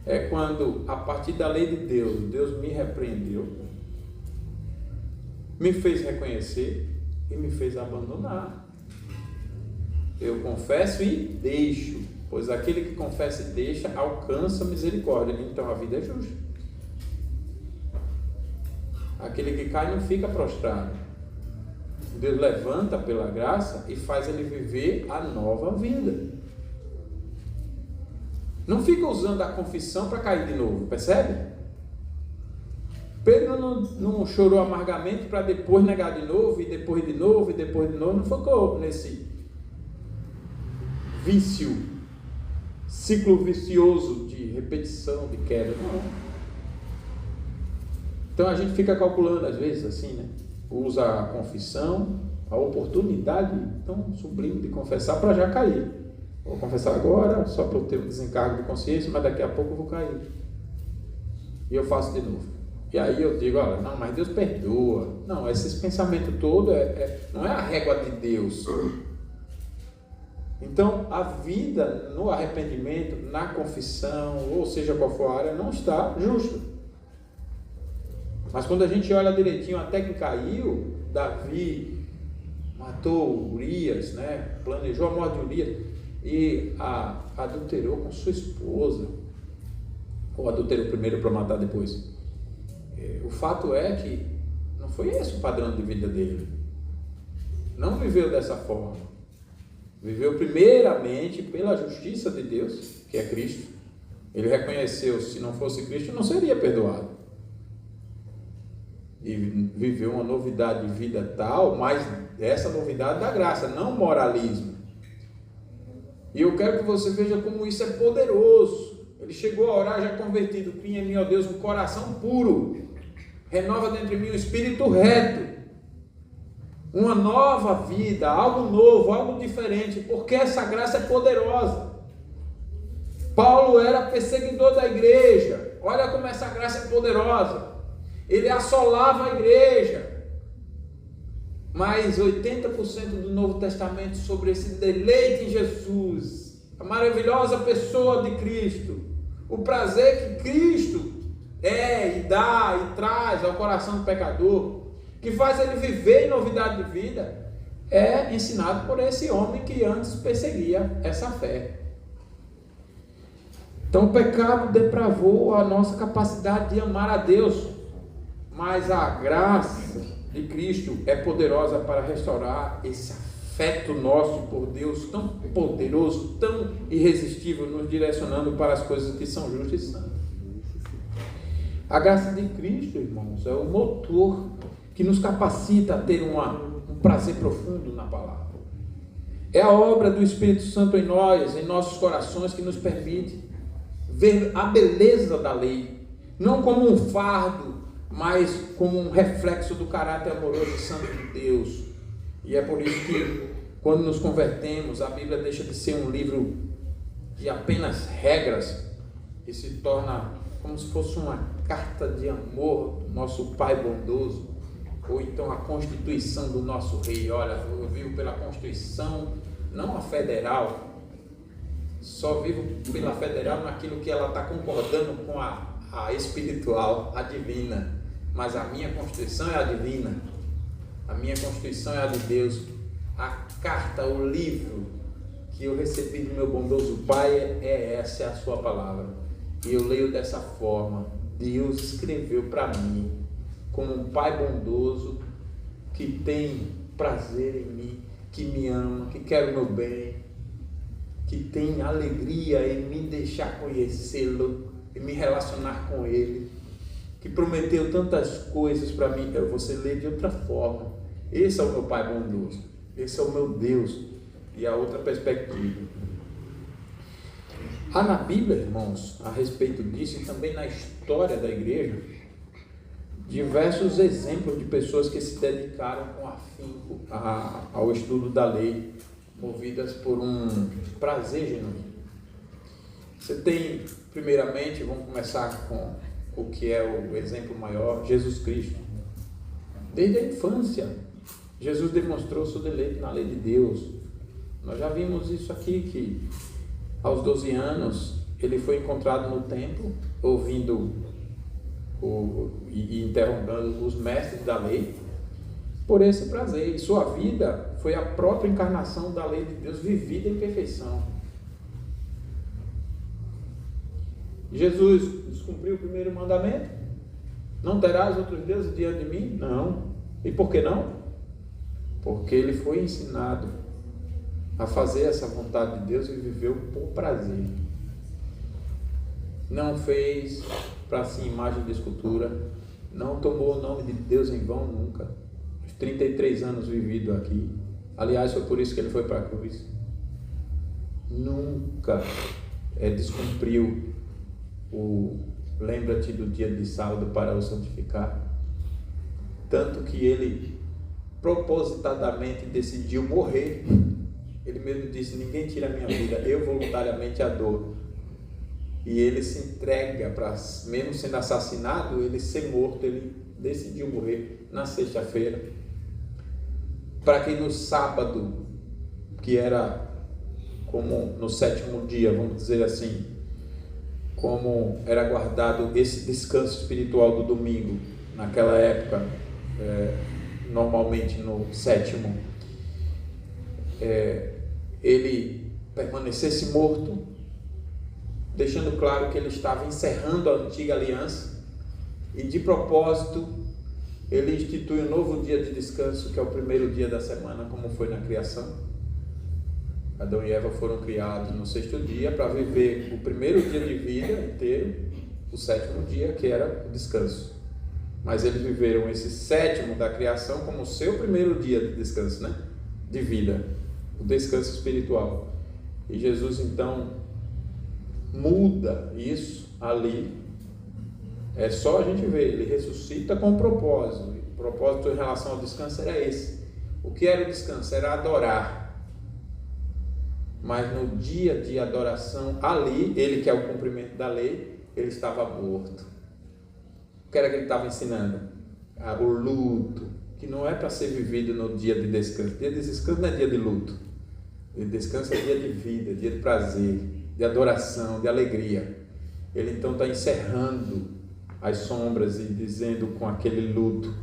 É quando, a partir da lei de Deus, Deus me repreendeu, me fez reconhecer e me fez abandonar. Eu confesso e deixo, pois aquele que confessa e deixa alcança misericórdia. Então a vida é justa. Aquele que cai não fica prostrado. Deus levanta pela graça e faz ele viver a nova vida. Não fica usando a confissão para cair de novo, percebe? Pedro não chorou amargamente para depois negar de novo, e depois de novo, e depois de novo. Não ficou nesse ciclo vicioso de repetição, de queda. Não. Então a gente fica calculando às vezes assim, né? Usa a confissão, a oportunidade tão sublime de confessar para já cair. Vou confessar agora, só para eu ter um desencargo de consciência, mas daqui a pouco eu vou cair. E eu faço de novo. E aí eu digo, olha, não, mas Deus perdoa. Não, esse pensamento todo não é a régua de Deus. Então, a vida no arrependimento, na confissão, ou seja qual for a área, não está justa. Mas quando a gente olha direitinho, até que caiu, Davi matou Urias, né? Planejou a morte de Urias e adulterou com sua esposa, ou adulterou primeiro para matar depois. O fato é que não foi esse o padrão de vida dele. Não viveu dessa forma. Viveu primeiramente pela justiça de Deus, que é Cristo. Ele reconheceu, se não fosse Cristo, não seria perdoado. E viveu uma novidade de vida tal, mas essa novidade da graça, não moralismo. E eu quero que você veja como isso é poderoso. Ele chegou a orar já convertido: cria em mim, ó Deus, um coração puro, renova dentro de mim um espírito reto, uma nova vida, algo novo, algo diferente, porque essa graça é poderosa. Paulo era perseguidor da igreja. Olha como essa graça é poderosa. Ele assolava a igreja. Mas 80% do Novo Testamento sobre esse deleite em Jesus, a maravilhosa pessoa de Cristo, o prazer que Cristo é e dá e traz ao coração do pecador, que faz ele viver em novidade de vida, é ensinado por esse homem que antes perseguia essa fé. Então o pecado depravou a nossa capacidade de amar a Deus, mas a graça de Cristo é poderosa para restaurar esse afeto nosso por Deus, tão poderoso, tão irresistível, nos direcionando para as coisas que são justas e santas. A graça de Cristo, irmãos, é o motor que nos capacita a ter um prazer profundo na palavra. É a obra do Espírito Santo em nós, em nossos corações, que nos permite ver a beleza da lei, não como um fardo, mas como um reflexo do caráter amoroso e santo de Deus. E é por isso que, quando nos convertemos, a Bíblia deixa de ser um livro de apenas regras e se torna como se fosse uma carta de amor do nosso Pai bondoso, ou então a Constituição do nosso Rei. Olha, eu vivo pela Constituição, não a federal, só vivo pela federal naquilo que ela está concordando com a espiritual, a divina, mas a minha Constituição é a divina, a minha Constituição é a de Deus. A carta, o livro que eu recebi do meu bondoso Pai essa é a sua palavra, e eu leio dessa forma. Deus escreveu para mim como um Pai bondoso que tem prazer em mim, que me ama, que quer o meu bem, que tem alegria em me deixar conhecê-lo e me relacionar com Ele, que prometeu tantas coisas para mim. Você lê de outra forma. Esse é o meu Pai bondoso, esse é o meu Deus. E a outra perspectiva. Há na Bíblia, irmãos, a respeito disso, e também na história da igreja, diversos exemplos de pessoas que se dedicaram com afinco ao estudo da lei, movidas por um prazer genuíno. Você tem, primeiramente, vamos começar com o que é o exemplo maior, Jesus Cristo. Desde a infância, Jesus demonstrou seu deleite na lei de Deus. Nós já vimos isso aqui, que aos 12 anos ele foi encontrado no templo, ouvindo e interrogando os mestres da lei, por esse prazer. E sua vida foi a própria encarnação da lei de Deus, vivida em perfeição. Jesus descumpriu o primeiro mandamento: não terás outros deuses diante de mim? Não. E por que não? Porque ele foi ensinado a fazer essa vontade de Deus e viveu por prazer. Não fez para si imagem de escultura, não tomou o nome de Deus em vão nunca. Os 33 anos vivido aqui, aliás, foi por isso que ele foi para a cruz. Nunca descumpriu lembra-te do dia de sábado para o santificar. Tanto que ele propositadamente decidiu morrer. Ele mesmo disse: ninguém tira a minha vida, eu voluntariamente a dou. E ele se entrega para, mesmo sendo assassinado, ele ser morto. Ele decidiu morrer na sexta-feira, para que no sábado, que era como no sétimo dia, vamos dizer assim, como era guardado esse descanso espiritual do domingo, naquela época, normalmente no sétimo, ele permanecesse morto, deixando claro que ele estava encerrando a antiga aliança, e de propósito ele institui um novo dia de descanso, que é o primeiro dia da semana, como foi na criação. Adão e Eva foram criados no sexto dia para viver o primeiro dia de vida inteiro, o sétimo dia, que era o descanso. Mas eles viveram esse sétimo da criação como o seu primeiro dia de descanso, né? De vida, o descanso espiritual. E Jesus então muda isso ali. É só a gente ver, ele ressuscita com propósito. O propósito em relação ao descanso era esse. O que era o descanso? Era adorar. Mas no dia de adoração, ali, ele que é o cumprimento da lei, ele estava morto. O que era que ele estava ensinando? O luto, que não é para ser vivido no dia de descanso. Dia de descanso não é dia de luto. Dia de descanso é dia de vida, dia de prazer, de adoração, de alegria. Ele então está encerrando as sombras e dizendo com aquele luto: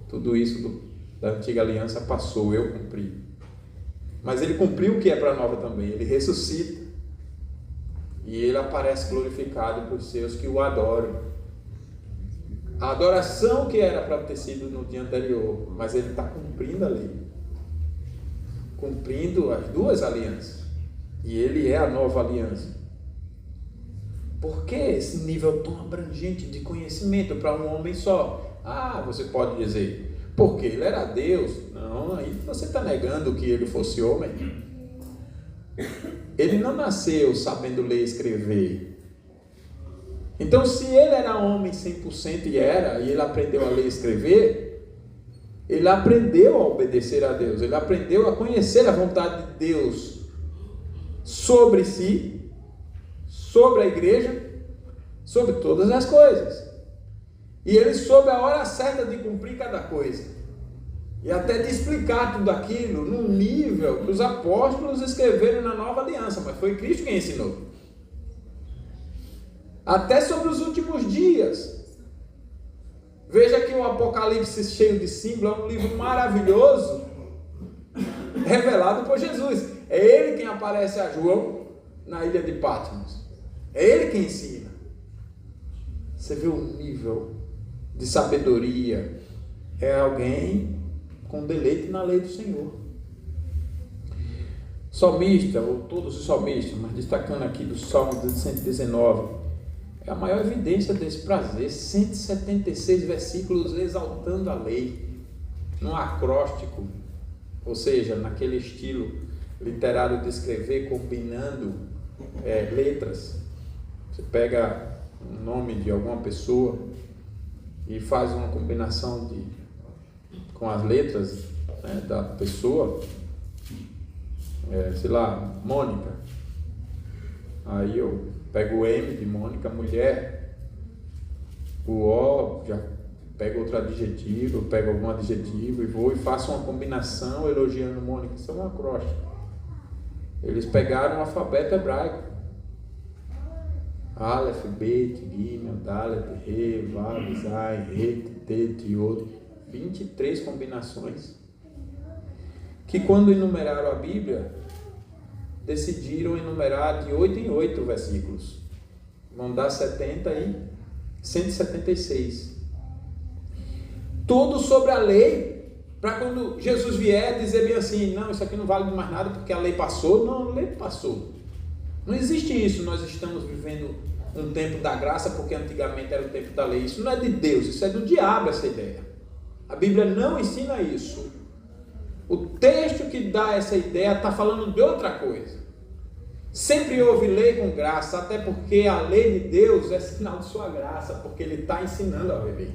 tudo isso da antiga aliança passou, eu cumpri. Mas ele cumpriu o que é para a nova também. Ele ressuscita e ele aparece glorificado para os seus que o adoram. A adoração que era para ter sido no dia anterior, mas ele está cumprindo ali, cumprindo as duas alianças, e ele é a nova aliança. Por que esse nível tão abrangente de conhecimento para um homem só? Você pode dizer: porque ele era Deus. Não, aí você está negando que ele fosse homem. Ele não nasceu sabendo ler e escrever. Então, se ele era homem 100% e ele aprendeu a ler e escrever, ele aprendeu a obedecer a Deus, ele aprendeu a conhecer a vontade de Deus sobre si, sobre a igreja, sobre todas as coisas. E ele soube a hora certa de cumprir cada coisa. E até de explicar tudo aquilo num nível que os apóstolos escreveram na Nova Aliança, mas foi Cristo quem ensinou. Até sobre os últimos dias. Veja que o Apocalipse cheio de símbolos é um livro maravilhoso, revelado por Jesus. É ele quem aparece a João na ilha de Patmos. É ele quem ensina. Você vê o nível de sabedoria. É alguém com deleite na lei do Senhor. Salmista, ou todos os salmistas, mas destacando aqui do Salmo 119, é a maior evidência desse prazer. 176 versículos exaltando a lei, num acróstico, ou seja, naquele estilo literário de escrever, combinando letras. Você pega o nome de alguma pessoa e faz uma combinação com as letras, né, da pessoa, sei lá, Mônica. Aí eu pego o M de Mônica, mulher, o O, já pego outro adjetivo, pego algum adjetivo e vou e faço uma combinação elogiando Mônica. Isso é um acróstico. Eles pegaram o alfabeto hebraico. Aleph, Bet, Gimel, Dalet, Re, Vav, Zai, Het, Tet, Yod. 23 combinações. Que quando enumeraram a Bíblia, decidiram enumerar de 8 em 8 versículos. Vão dar 70 e 176. Tudo sobre a lei, para quando Jesus vier dizer bem assim, não, isso aqui não vale mais nada porque a lei passou. Não, a lei passou. Não existe isso. Nós estamos vivendo um tempo da graça porque antigamente era o tempo da lei. Isso não é de Deus, isso é do diabo, essa ideia. A Bíblia não ensina isso. O texto que dá essa ideia está falando de outra coisa. Sempre houve lei com graça, até porque a lei de Deus é sinal de sua graça, porque Ele está ensinando a viver.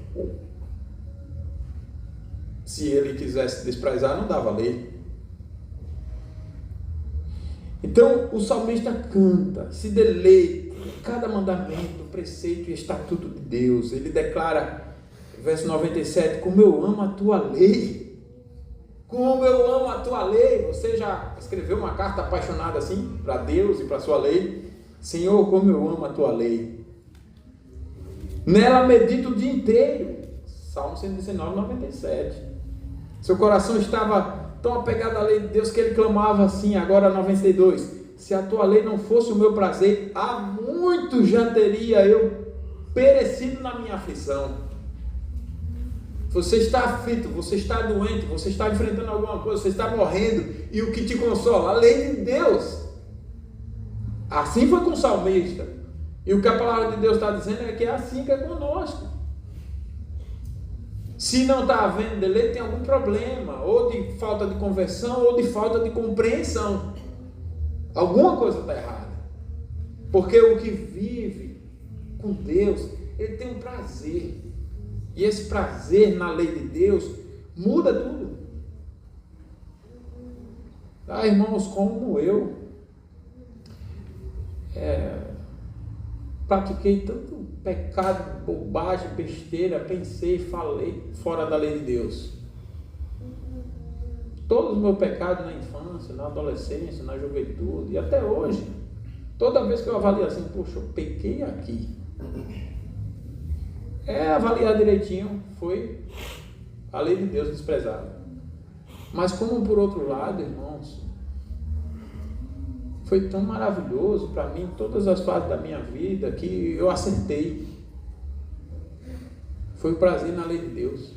Se Ele quisesse desprezar, não dava lei. Então o salmista canta, se deleita em cada mandamento, preceito e estatuto de Deus. Ele declara, verso 97, como eu amo a tua lei. Como eu amo a tua lei. Você já escreveu uma carta apaixonada assim para Deus e para a sua lei? Senhor, como eu amo a tua lei. Nela medito o dia inteiro. Salmo 119, 97. Seu coração estava tão apegado à lei de Deus que ele clamava assim, agora 92. Se a tua lei não fosse o meu prazer, há muito já teria eu perecido na minha aflição. Você está aflito, você está doente, você está enfrentando alguma coisa, você está morrendo, e o que te consola? A lei de Deus. Assim foi com o salmista. E o que a palavra de Deus está dizendo é que é assim que é conosco. Se não está havendo deleite, tem algum problema, ou de falta de conversão, ou de falta de compreensão. Alguma coisa está errada. Porque o que vive com Deus, ele tem um prazer. E esse prazer na lei de Deus muda tudo. Irmãos, como eu pratiquei tanto pecado, bobagem, besteira, pensei, falei fora da lei de Deus. Todos os meus pecados na infância, na adolescência, na juventude e até hoje. Toda vez que eu avalio assim, poxa, eu pequei aqui. Avaliar direitinho, foi a lei de Deus desprezada. Mas como por outro lado, irmãos, foi tão maravilhoso para mim, todas as fases da minha vida, que eu acertei. Foi o prazer na lei de Deus.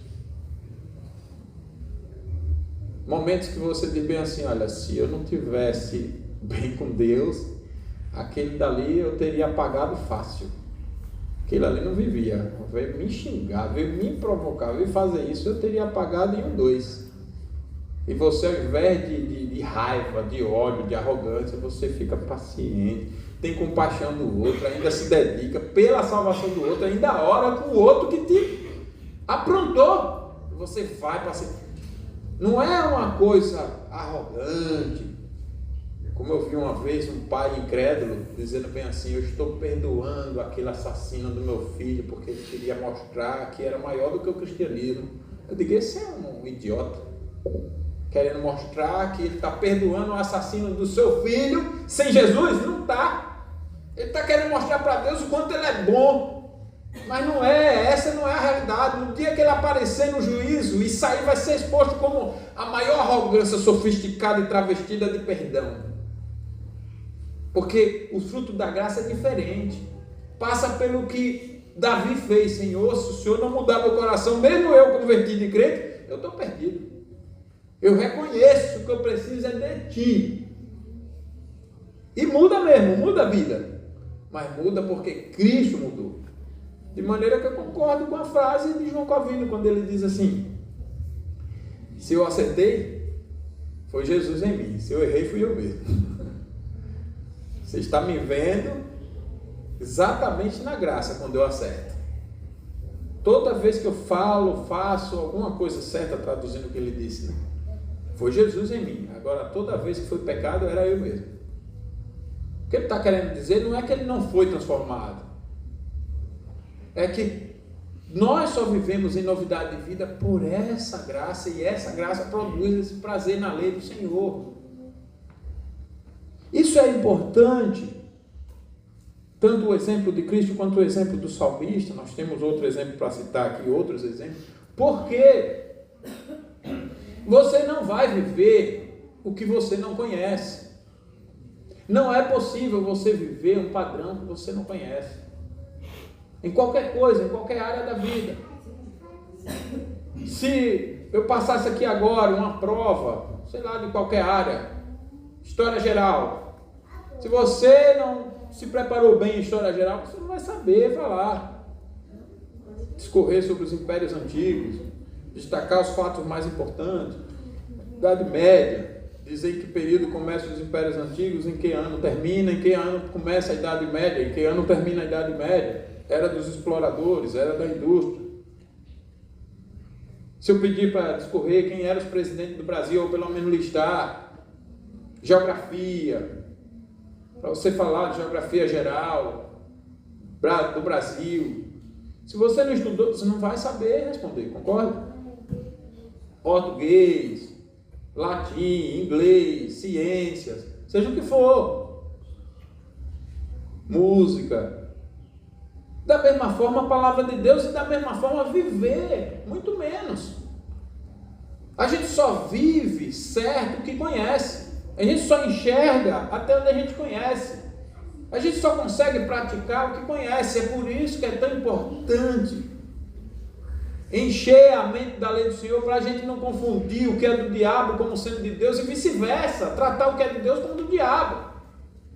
Momentos que você diz bem assim, olha, se eu não tivesse bem com Deus, aquele dali eu teria apagado fácil. Aquele ali não vivia, veio me xingar, veio me provocar, veio fazer isso, eu teria apagado em 1, 2. E você, ao invés de raiva, de ódio, de arrogância, você fica paciente, tem compaixão do outro, ainda se dedica pela salvação do outro, ainda ora com o outro que te aprontou. Você vai para ser. Não é uma coisa arrogante. Como eu vi uma vez um pai incrédulo dizendo bem assim: eu estou perdoando aquele assassino do meu filho porque ele queria mostrar que era maior do que o cristianismo. Eu digo, esse é um idiota, querendo mostrar que ele está perdoando o assassino do seu filho sem Jesus. Não está. Ele está querendo mostrar para Deus o quanto ele é bom. Mas não é, essa não é a realidade. No dia que ele aparecer no juízo, isso aí vai ser exposto como a maior arrogância sofisticada e travestida de perdão. Porque o fruto da graça é diferente. Passa pelo que Davi fez. Senhor, se o Senhor não mudar meu coração, mesmo eu convertido em crente, eu estou perdido. Eu reconheço que eu preciso é de Ti. E muda mesmo, muda a vida. Mas muda porque Cristo mudou. De maneira que eu concordo com a frase de João Calvino, quando ele diz assim: se eu acertei, foi Jesus em mim. Se eu errei, fui eu mesmo. Você está me vendo exatamente na graça quando eu acerto. Toda vez que eu falo, faço alguma coisa certa, traduzindo o que ele disse, né? Foi Jesus em mim. Agora, toda vez que foi pecado, era eu mesmo. O que ele está querendo dizer não é que ele não foi transformado. É que nós só vivemos em novidade de vida por essa graça, e essa graça produz esse prazer na lei do Senhor. Isso é importante, tanto o exemplo de Cristo quanto o exemplo do salmista. Nós temos outro exemplo para citar aqui, outros exemplos, porque você não vai viver o que você não conhece. Não é possível você viver um padrão que você não conhece. Em qualquer coisa, em qualquer área da vida. Se eu passasse aqui agora uma prova, sei lá, de qualquer área, história geral, se você não se preparou bem em história geral, você não vai saber falar, discorrer sobre os impérios antigos, destacar os fatos mais importantes, Idade Média, dizer em que período começam os impérios antigos, em que ano termina, em que ano começa a Idade Média, em que ano termina a Idade Média, era dos exploradores, era da indústria. Se eu pedir para discorrer quem eram os presidentes do Brasil, ou pelo menos listar, geografia, para você falar de geografia geral do Brasil, se você não estudou, você não vai saber responder, concorda? Português, latim, inglês, ciências, seja o que for, música. Da mesma forma a palavra de Deus, e da mesma forma viver, muito menos. A gente só vive certo o que conhece. A gente só enxerga até onde a gente conhece. A gente só consegue praticar o que conhece. É por isso que é tão importante encher a mente da lei do Senhor, para a gente não confundir o que é do diabo como sendo de Deus, e vice-versa, tratar o que é de Deus como do diabo.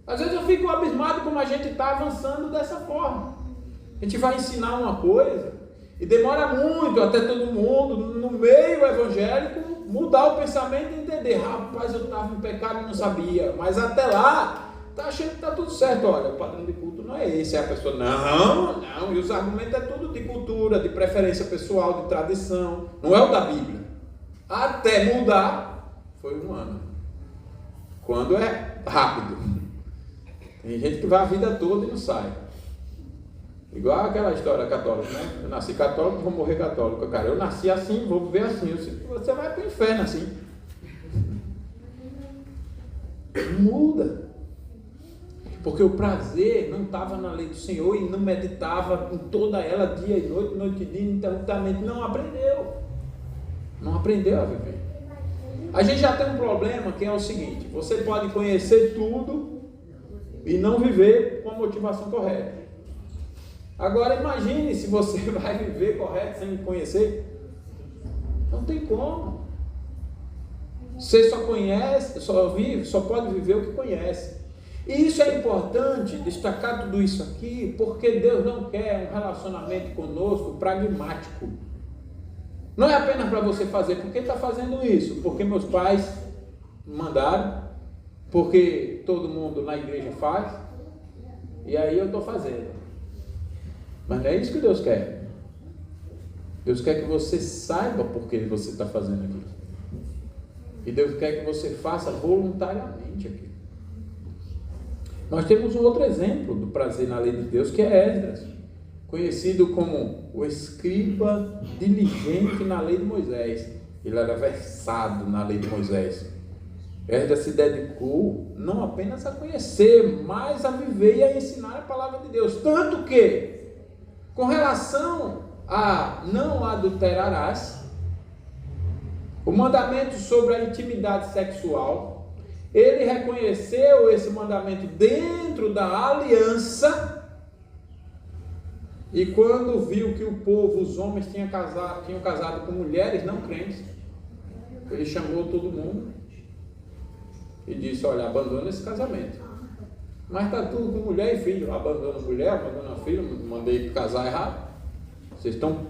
Às vezes eu fico abismado como a gente está avançando dessa forma. A gente vai ensinar uma coisa e demora muito até todo mundo, no meio evangélico, mudar o pensamento e entender: rapaz, eu estava em pecado e não sabia, mas até lá está achando que está tudo certo. Olha, o padrão de culto não é esse. É a pessoa: não, e os argumentos é tudo de cultura, de preferência pessoal, de tradição, não é o da Bíblia. Até mudar foi um ano, quando é rápido. Tem gente que vai a vida toda e não sai. Igual aquela história católica, né? Eu nasci católico, vou morrer católico. Cara, eu nasci assim, vou viver assim. Você vai para o inferno assim. Muda. Porque o prazer não estava na lei do Senhor e não meditava em toda ela, dia e noite, noite e dia, ininterruptamente. Não aprendeu. Não aprendeu a viver. A gente já tem um problema que é o seguinte: você pode conhecer tudo e não viver com a motivação correta. Agora imagine se você vai viver correto sem me conhecer. Não tem como. Você só conhece, só pode viver o que conhece. E isso é importante, destacar tudo isso aqui, porque Deus não quer um relacionamento conosco pragmático. Não é apenas para você fazer, por que está fazendo isso? Porque meus pais mandaram, porque todo mundo na igreja faz, e aí eu estou fazendo. Mas não é isso que Deus quer. Deus quer que você saiba por que você está fazendo aquilo. E Deus quer que você faça voluntariamente aquilo. Nós temos um outro exemplo do prazer na lei de Deus, que é Esdras, conhecido como o escriba diligente na lei de Moisés. Ele era versado na lei de Moisés. Esdras se dedicou não apenas a conhecer, mas a viver e a ensinar a palavra de Deus. Tanto que, com relação a não adulterarás, o mandamento sobre a intimidade sexual, ele reconheceu esse mandamento dentro da aliança. E quando viu que o povo, os homens, tinham casado com mulheres não crentes, ele chamou todo mundo e disse: olha, abandona esse casamento. Mas está tudo com mulher e filho. Abandona mulher, abandona filho, mandei casar errado. Vocês estão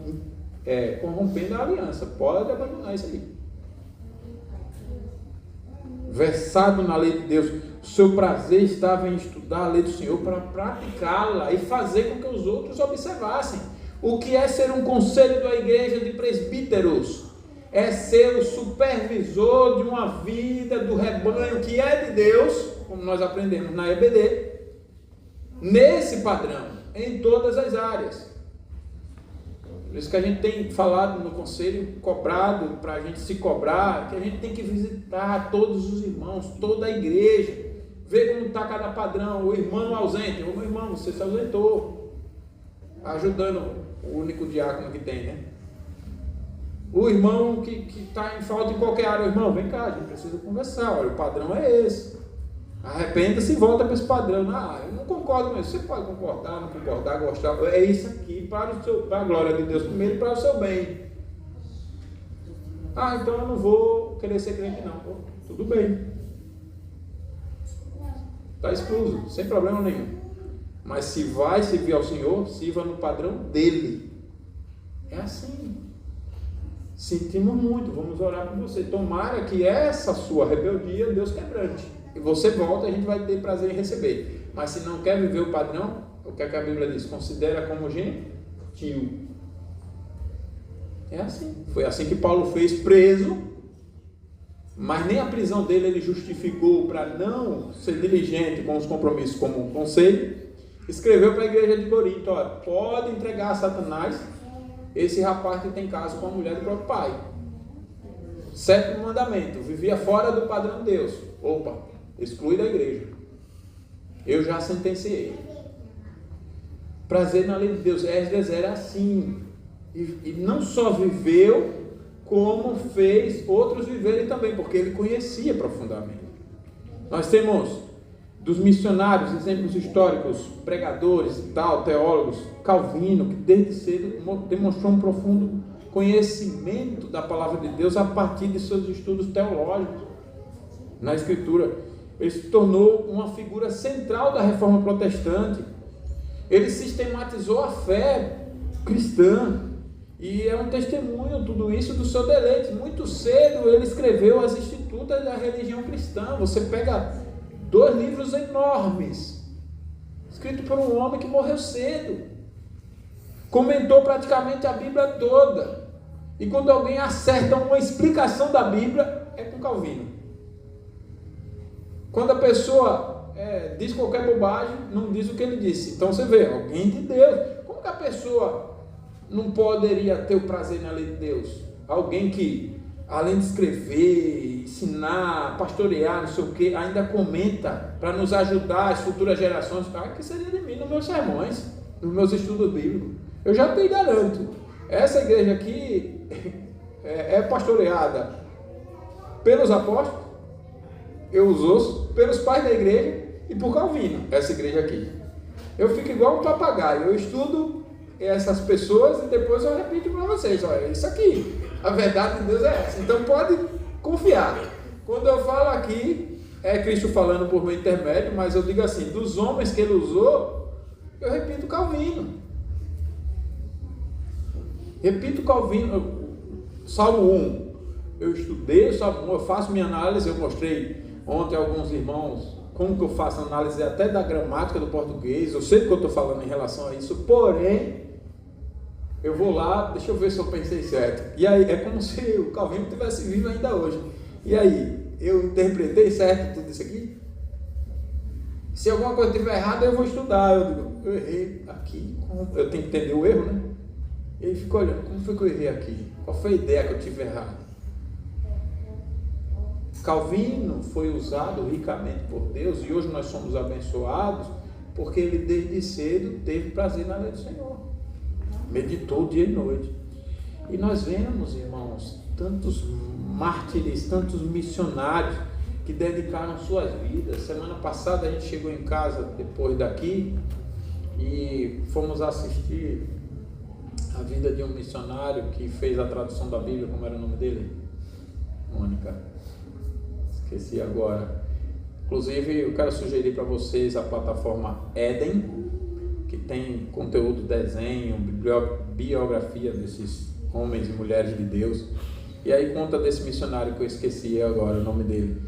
corrompendo a aliança. Pode abandonar isso aí. Versado na lei de Deus, o seu prazer estava em estudar a lei do Senhor para praticá-la e fazer com que os outros observassem. O que é ser um conselho da igreja de presbíteros? É ser o supervisor de uma vida do rebanho que é de Deus, como nós aprendemos na EBD, nesse padrão, em todas as áreas. Por isso que a gente tem falado no conselho, cobrado para a gente se cobrar, que a gente tem que visitar todos os irmãos, toda a igreja, ver como está cada padrão. O irmão ausente: ô meu irmão, você se ausentou, ajudando o único diácono que tem, né? O irmão que está em falta em qualquer área: irmão, vem cá, a gente precisa conversar, olha, o padrão é esse. Arrependa-se e volta para esse padrão. Eu não concordo com isso. Você pode concordar, não concordar, gostar. É isso aqui para a glória de Deus primeiro e para o seu bem. Então eu não vou querer ser crente não. Pô, tudo bem. Está excluso, sem problema nenhum. Mas se vai servir ao Senhor, sirva no padrão dele. É assim. Sentimos muito, vamos orar por você. Tomara que essa sua rebeldia Deus quebrante. E você volta e a gente vai ter prazer em receber. Mas se não quer viver o padrão, o que é que a Bíblia diz? Considera como gentil. É assim. Foi assim que Paulo fez, preso. Mas nem a prisão dele ele justificou para não ser diligente com os compromissos como um conselho. Escreveu para a igreja de Corinto: olha, pode entregar a Satanás esse rapaz que tem caso com a mulher do próprio pai. 7º mandamento: vivia fora do padrão de Deus. Opa, exclui da igreja. Eu já sentenciei. Prazer na lei de Deus. Esdras era assim. E não só viveu, como fez outros viverem também, porque ele conhecia profundamente. Nós temos dos missionários, exemplos históricos, pregadores e tal, teólogos, Calvino, que desde cedo demonstrou um profundo conhecimento da palavra de Deus a partir de seus estudos teológicos na Escritura. Ele se tornou uma figura central da reforma protestante. Ele sistematizou a fé cristã e é um testemunho tudo isso do seu deleite. Muito cedo ele escreveu as Institutas da religião cristã. Você pega 2 livros enormes, escrito por um homem que morreu cedo, comentou praticamente a Bíblia toda. E quando alguém acerta uma explicação da Bíblia, é com Calvino. Quando a pessoa diz qualquer bobagem, não diz o que ele disse. Então você vê, alguém de Deus. Como que a pessoa não poderia ter o prazer na lei de Deus? Alguém que, além de escrever, ensinar, pastorear, não sei o que, ainda comenta para nos ajudar as futuras gerações. Que seria de mim nos meus sermões, nos meus estudos bíblicos. Eu já te garanto, essa igreja aqui é pastoreada pelos apóstolos, eu os ouço, pelos pais da igreja e por Calvino, essa igreja aqui. Eu fico igual um papagaio, eu estudo essas pessoas e depois eu repito para vocês: olha, isso aqui, a verdade de Deus é essa. Então pode confiar. Quando eu falo aqui, é Cristo falando por meu intermédio, mas eu digo assim, dos homens que ele usou, eu repito Calvino. Repito Calvino. Salmo 1, eu estudei o Salmo 1, eu faço minha análise, eu mostrei ontem a alguns irmãos como que eu faço análise até da gramática do português, eu sei do que eu estou falando em relação a isso, porém, eu vou lá, deixa eu ver se eu pensei certo. E aí, é como se o Calvino estivesse vivo ainda hoje. E aí, eu interpretei certo tudo isso aqui? Se alguma coisa estiver errada, eu vou estudar. Eu digo, eu errei aqui, eu tenho que entender o erro, né? E ele fica olhando, como foi que eu errei aqui? Qual foi a ideia que eu tive errado? Calvino foi usado ricamente por Deus e hoje nós somos abençoados porque ele desde cedo teve prazer na lei do Senhor, meditou dia e noite. E nós vemos, irmãos, tantos mártires, tantos missionários que dedicaram suas vidas. Semana passada a gente chegou em casa depois daqui e fomos assistir a vida de um missionário que fez a tradução da Bíblia. Como era o nome dele? Mônica. Esqueci agora. Inclusive, eu quero sugerir para vocês a plataforma Eden, que tem conteúdo, desenho, biografia desses homens e mulheres de Deus. E aí conta desse missionário que eu esqueci agora o nome dele.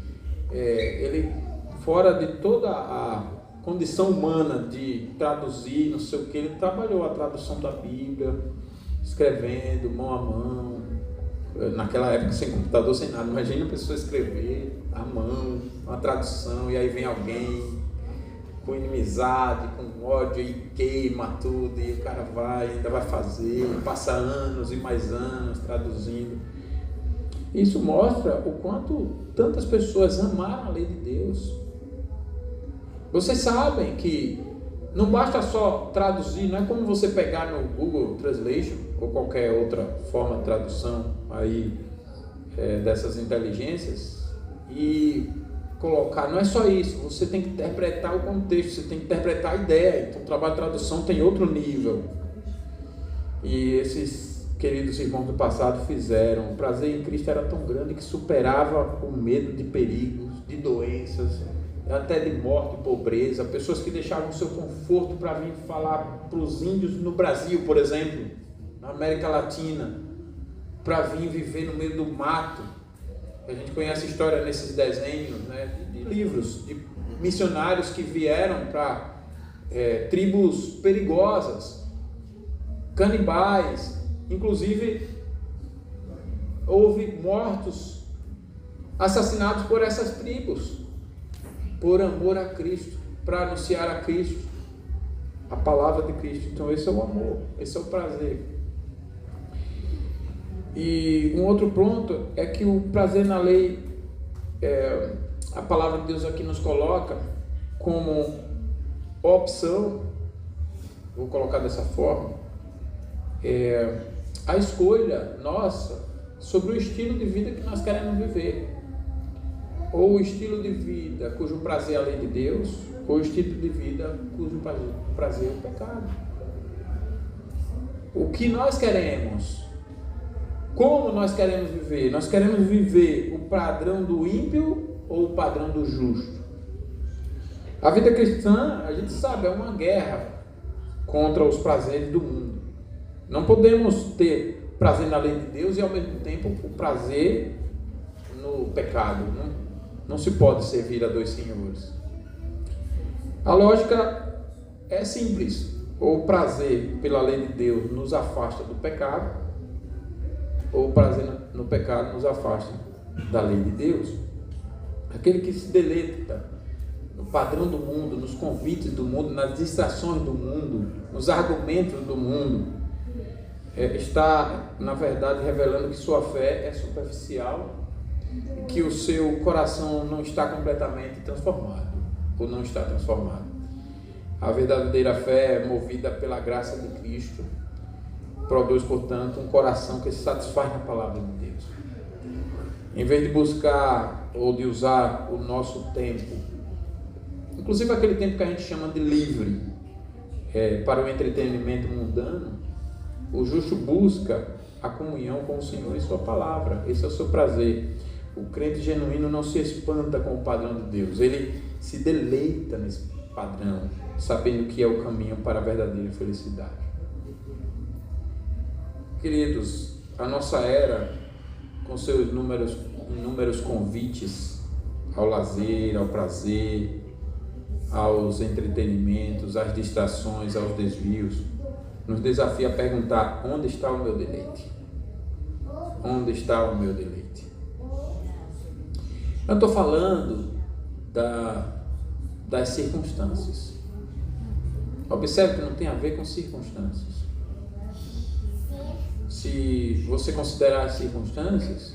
Ele, fora de toda a condição humana de traduzir, não sei o que, ele trabalhou a tradução da Bíblia, escrevendo, mão a mão. Naquela época sem computador, sem nada, imagina a pessoa escrever à mão, uma tradução, e aí vem alguém com inimizade, com ódio e queima tudo, e o cara ainda vai fazer, passa anos e mais anos traduzindo. Isso mostra o quanto tantas pessoas amaram a lei de Deus. Vocês sabem que não basta só traduzir, não é como você pegar no Google Translation ou qualquer outra forma de tradução aí dessas inteligências e colocar, não é só isso, você tem que interpretar o contexto, você tem que interpretar a ideia. Então o trabalho de tradução tem outro nível. E esses queridos irmãos do passado fizeram. O prazer em Cristo era tão grande que superava o medo de perigos, de doenças, até de morte e pobreza. Pessoas que deixavam o seu conforto para vir falar para os índios no Brasil, por exemplo, na América Latina, para vir viver no meio do mato. A gente conhece a história nesses desenhos, né, de livros, de missionários que vieram para tribos perigosas, canibais. Inclusive, houve mortos, assassinados por essas tribos, por amor a Cristo, para anunciar a Cristo, a palavra de Cristo. Então esse é o amor, esse é o prazer. E um outro ponto é que o prazer na lei, a palavra de Deus aqui nos coloca como opção, vou colocar dessa forma, a escolha nossa sobre o estilo de vida que nós queremos viver. Ou o estilo de vida cujo prazer é a lei de Deus, ou o estilo de vida cujo prazer é o pecado. O que nós queremos? Como nós queremos viver? Nós queremos viver o padrão do ímpio ou o padrão do justo? A vida cristã, a gente sabe, é uma guerra contra os prazeres do mundo. Não podemos ter prazer na lei de Deus e ao mesmo tempo o prazer no pecado. Não se pode servir a dois senhores. A lógica é simples. Ou o prazer pela lei de Deus nos afasta do pecado, ou o prazer no pecado nos afasta da lei de Deus. Aquele que se deleita no padrão do mundo, nos convites do mundo, nas distrações do mundo, nos argumentos do mundo, está, na verdade, revelando que sua fé é superficial, que o seu coração não está completamente transformado, ou não está transformado. A verdadeira fé é movida pela graça de Cristo, produz, portanto, um coração que se satisfaz na palavra de Deus. Em vez de buscar ou de usar o nosso tempo, inclusive aquele tempo que a gente chama de livre, para o entretenimento mundano, o justo busca a comunhão com o Senhor e sua palavra. Esse é o seu prazer. O crente genuíno não se espanta com o padrão de Deus, ele se deleita nesse padrão, sabendo que é o caminho para a verdadeira felicidade. Queridos, a nossa era com seus inúmeros convites ao lazer, ao prazer, aos entretenimentos, às distrações, aos desvios, nos desafia a perguntar: onde está o meu deleite? Onde está o meu deleite? Eu estou falando das circunstâncias. Observe que não tem a ver com circunstâncias. Se você considerar as circunstâncias,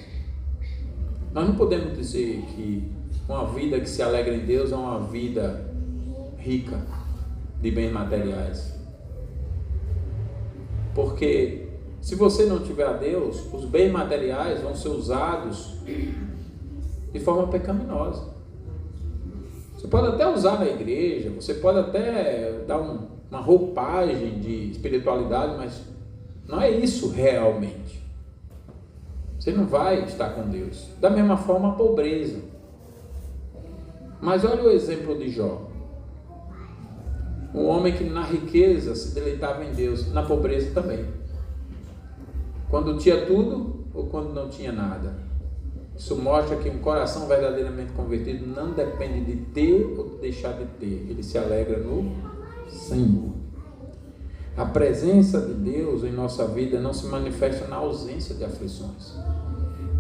nós não podemos dizer que uma vida que se alegra em Deus é uma vida rica de bens materiais. Porque se você não tiver a Deus, os bens materiais vão ser usados de forma pecaminosa. Você pode até usar na igreja, você pode até dar uma roupagem de espiritualidade, mas não é isso realmente. Você não vai estar com Deus. Da mesma forma, a pobreza. Mas olha o exemplo de Jó. Um homem que na riqueza se deleitava em Deus, na pobreza também. Quando tinha tudo ou quando não tinha nada. Isso mostra que um coração verdadeiramente convertido não depende de ter ou de deixar de ter. Ele se alegra no Senhor. A presença de Deus em nossa vida não se manifesta na ausência de aflições,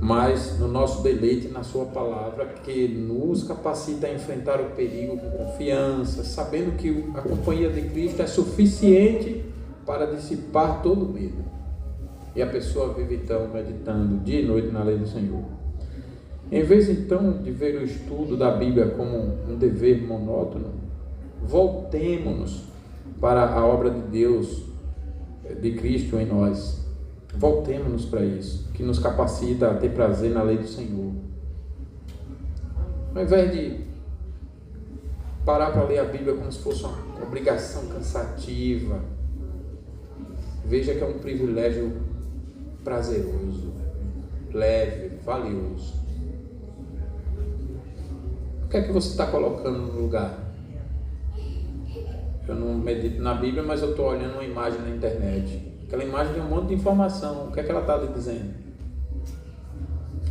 mas no nosso deleite na sua palavra, que nos capacita a enfrentar o perigo com confiança, sabendo que a companhia de Cristo é suficiente para dissipar todo medo. E a pessoa vive então meditando dia e noite na lei do Senhor. Em vez então de ver o estudo da Bíblia como um dever monótono, voltemo-nos para a obra de Deus, de Cristo em nós. Voltemo-nos para isso, que nos capacita a ter prazer na lei do Senhor. Ao invés de parar para ler a Bíblia como se fosse uma obrigação cansativa, veja que é um privilégio prazeroso, leve, valioso. O que é que você está colocando no lugar? Eu não medito na Bíblia, mas eu estou olhando uma imagem na internet. Aquela imagem tem um monte de informação. O que é que ela está lhe dizendo?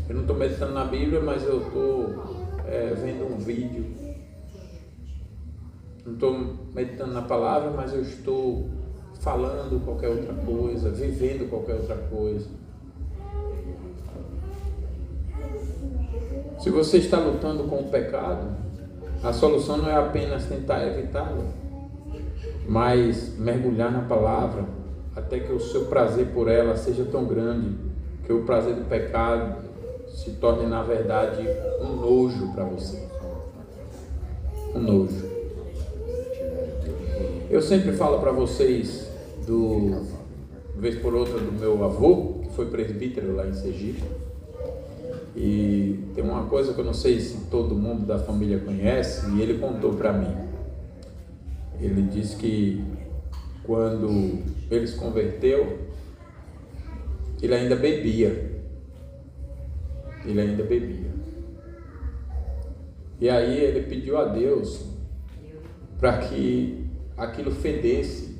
Eu não estou meditando na Bíblia, mas eu estou vendo um vídeo. Não estou meditando na palavra, mas eu estou falando qualquer outra coisa, vivendo qualquer outra coisa. Se você está lutando com o pecado, a solução não é apenas tentar evitá-lo, mas mergulhar na palavra até que o seu prazer por ela seja tão grande que o prazer do pecado se torne, na verdade, um nojo para você. Um nojo. Eu sempre falo para vocês, vez por outra, do meu avô, que foi presbítero lá em Sergipe. E tem uma coisa que eu não sei se todo mundo da família conhece, e ele contou para mim. Ele disse que quando ele se converteu, ele ainda bebia. E aí ele pediu a Deus para que aquilo fedesse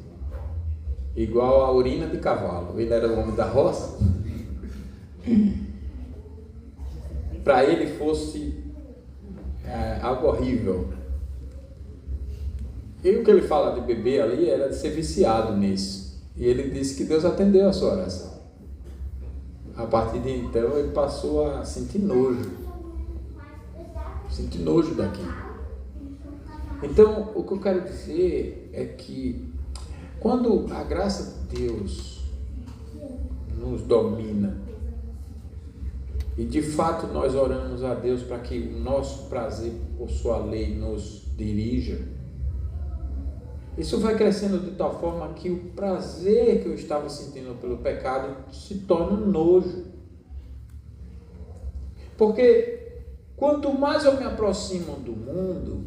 igual a urina de cavalo. Ele era o homem da roça. Para ele fosse algo horrível. E o que ele fala de beber ali era de ser viciado nisso. E ele disse que Deus atendeu a sua oração. A partir de então ele passou a sentir nojo. Sentir nojo daquilo. Então o que eu quero dizer é que quando a graça de Deus nos domina, e de fato nós oramos a Deus para que o nosso prazer por sua lei nos dirija, isso vai crescendo de tal forma que o prazer que eu estava sentindo pelo pecado se torna um nojo. Porque quanto mais eu me aproximo do mundo,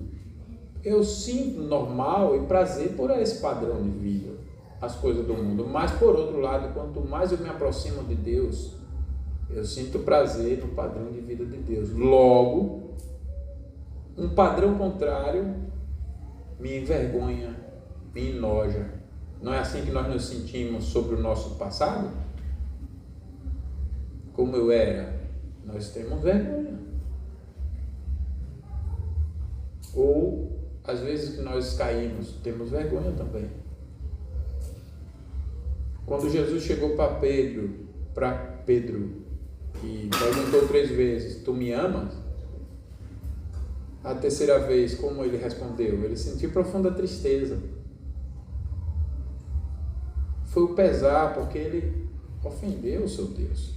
eu sinto normal e prazer por esse padrão de vida, as coisas do mundo. Mas por outro lado, quanto mais eu me aproximo de Deus, eu sinto prazer no padrão de vida de Deus. Logo, um padrão contrário me envergonha, me enoja. Não é assim que nós nos sentimos sobre o nosso passado? Como eu era nós temos vergonha. Ou, às vezes que nós caímos, temos vergonha também. Quando Jesus chegou para Pedro e perguntou 3 vezes, tu me amas? A terceira vez, como ele respondeu? Ele sentiu profunda tristeza. Foi o pesar, porque ele ofendeu o seu Deus.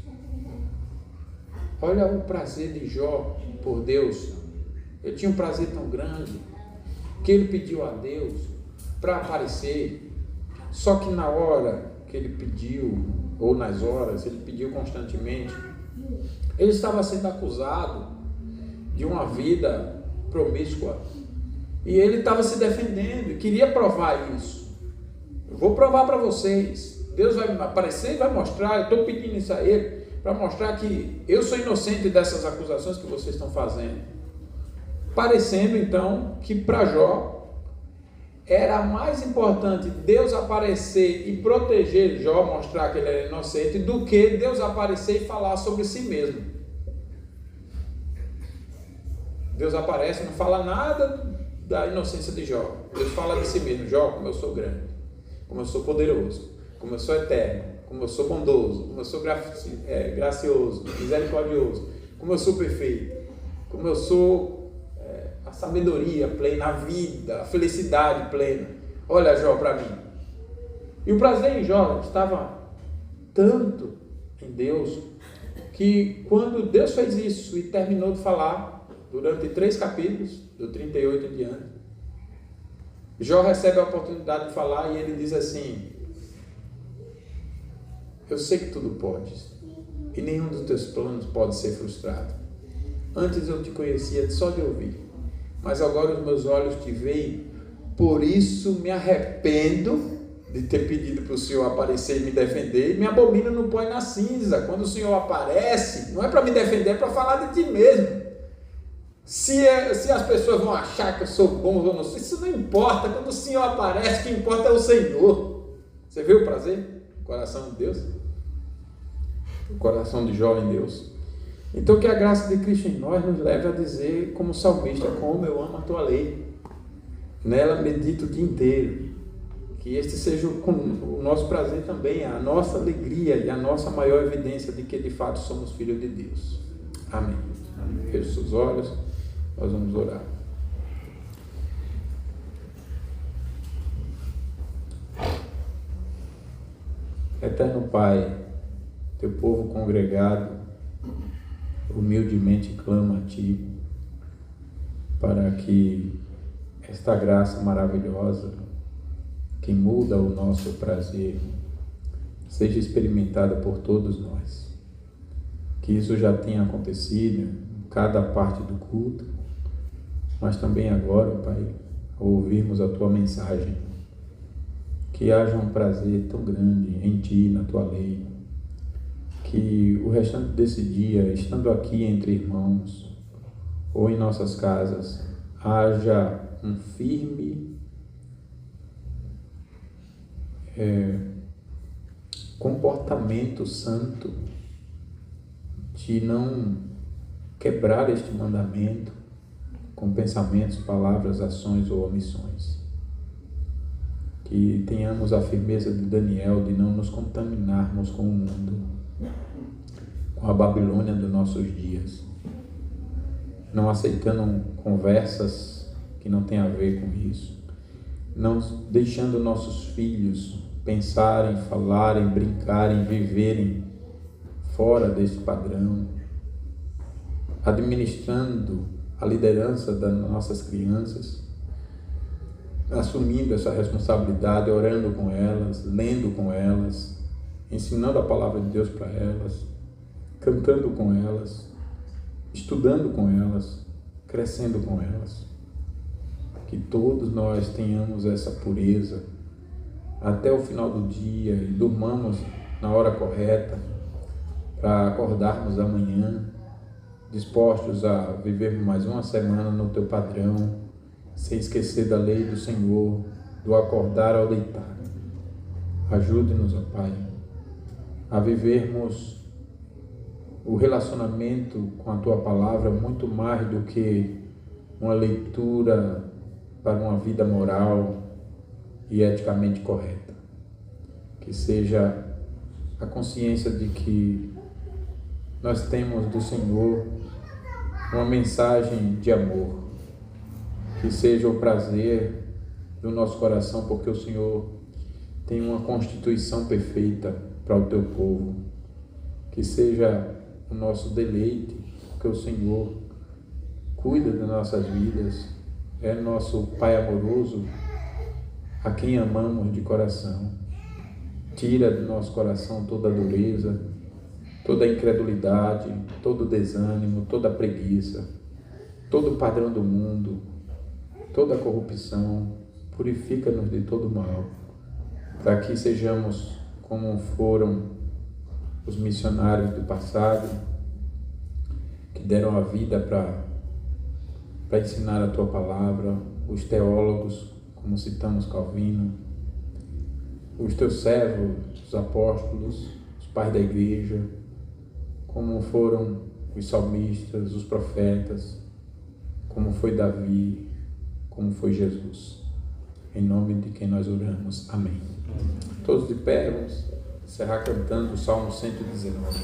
Olha o prazer de Jó por Deus. Ele tinha um prazer tão grande que ele pediu a Deus para aparecer. Só que na hora que ele pediu, ou nas horas, ele pediu constantemente, ele estava sendo acusado de uma vida promíscua. E ele estava se defendendo e queria provar isso. Eu vou provar para vocês. Deus vai aparecer e vai mostrar. Eu estou pedindo isso a ele para mostrar que eu sou inocente dessas acusações que vocês estão fazendo. Parecendo então que para Jó era mais importante Deus aparecer e proteger Jó, mostrar que ele era inocente, do que Deus aparecer e falar sobre si mesmo. Deus aparece e não fala nada da inocência de Jó. Deus fala de si mesmo: Jó, como eu sou grande, como eu sou poderoso, como eu sou eterno, como eu sou bondoso, como eu sou gracioso, misericordioso, como eu sou perfeito, como eu sou a sabedoria plena, a vida, a felicidade plena. Olha Jó para mim. E o prazer em Jó estava tanto em Deus, que quando Deus fez isso e terminou de falar, durante 3 capítulos, do 38 em diante, Jó recebe a oportunidade de falar e ele diz assim: eu sei que tudo podes, e nenhum dos teus planos pode ser frustrado. Antes eu te conhecia só de ouvir, mas agora os meus olhos te veem, por isso me arrependo de ter pedido para o Senhor aparecer e me defender, e me abomino no pó e na cinza. Quando o Senhor aparece, não é para me defender, é para falar de ti mesmo. Se as pessoas vão achar que eu sou bom ou não, isso não importa. Quando o Senhor aparece, o que importa é o Senhor. Você vê o prazer? O coração de Deus, o coração de Jó em Deus. Então que a graça de Cristo em nós nos leve a dizer, como salmista: como eu amo a tua lei, nela medito o dia inteiro. Que este seja o nosso prazer também, a nossa alegria e a nossa maior evidência de que de fato somos filhos de Deus. Amém. Feche seus olhos, nós vamos orar. Eterno Pai, teu povo congregado humildemente clama a Ti para que esta graça maravilhosa que muda o nosso prazer seja experimentada por todos nós. Que isso já tenha acontecido em cada parte do culto, mas também agora, Pai, ao ouvirmos a Tua mensagem, que haja um prazer tão grande em Ti, na Tua lei, que o restante desse dia, estando aqui entre irmãos ou em nossas casas, haja um firme comportamento santo de não quebrar este mandamento com pensamentos, palavras, ações ou omissões. Que tenhamos a firmeza de Daniel de não nos contaminarmos com o mundo, com a Babilônia dos nossos dias, não aceitando conversas que não têm a ver com isso, não deixando nossos filhos pensarem, falarem, brincarem, viverem fora desse padrão, administrando a liderança das nossas crianças, assumindo essa responsabilidade, orando com elas, lendo com elas, ensinando a palavra de Deus para elas, cantando com elas, estudando com elas, crescendo com elas. Que todos nós tenhamos essa pureza até o final do dia e durmamos na hora correta para acordarmos amanhã dispostos a vivermos mais uma semana no Teu padrão, sem esquecer da lei do Senhor, do acordar ao deitar. Ajude-nos, ó Pai, a vivermos o relacionamento com a Tua Palavra muito mais do que uma leitura para uma vida moral e eticamente correta. Que seja a consciência de que nós temos do Senhor uma mensagem de amor, que seja o prazer do nosso coração, porque o Senhor tem uma constituição perfeita para o Teu povo, que seja o nosso deleite, porque o Senhor cuida das nossas vidas, é nosso Pai amoroso, a quem amamos de coração. Tira do nosso coração toda a dureza, toda a incredulidade, todo o desânimo, toda a preguiça, todo o padrão do mundo, toda a corrupção. Purifica-nos de todo mal, para que sejamos como foram os missionários do passado, que deram a vida para ensinar a Tua Palavra, os teólogos, como citamos Calvino, os Teus servos, os apóstolos, os pais da igreja, como foram os salmistas, os profetas, como foi Davi, como foi Jesus. Em nome de quem nós oramos. Amém. Todos de pé, vamos encerrar cantando o Salmo 119.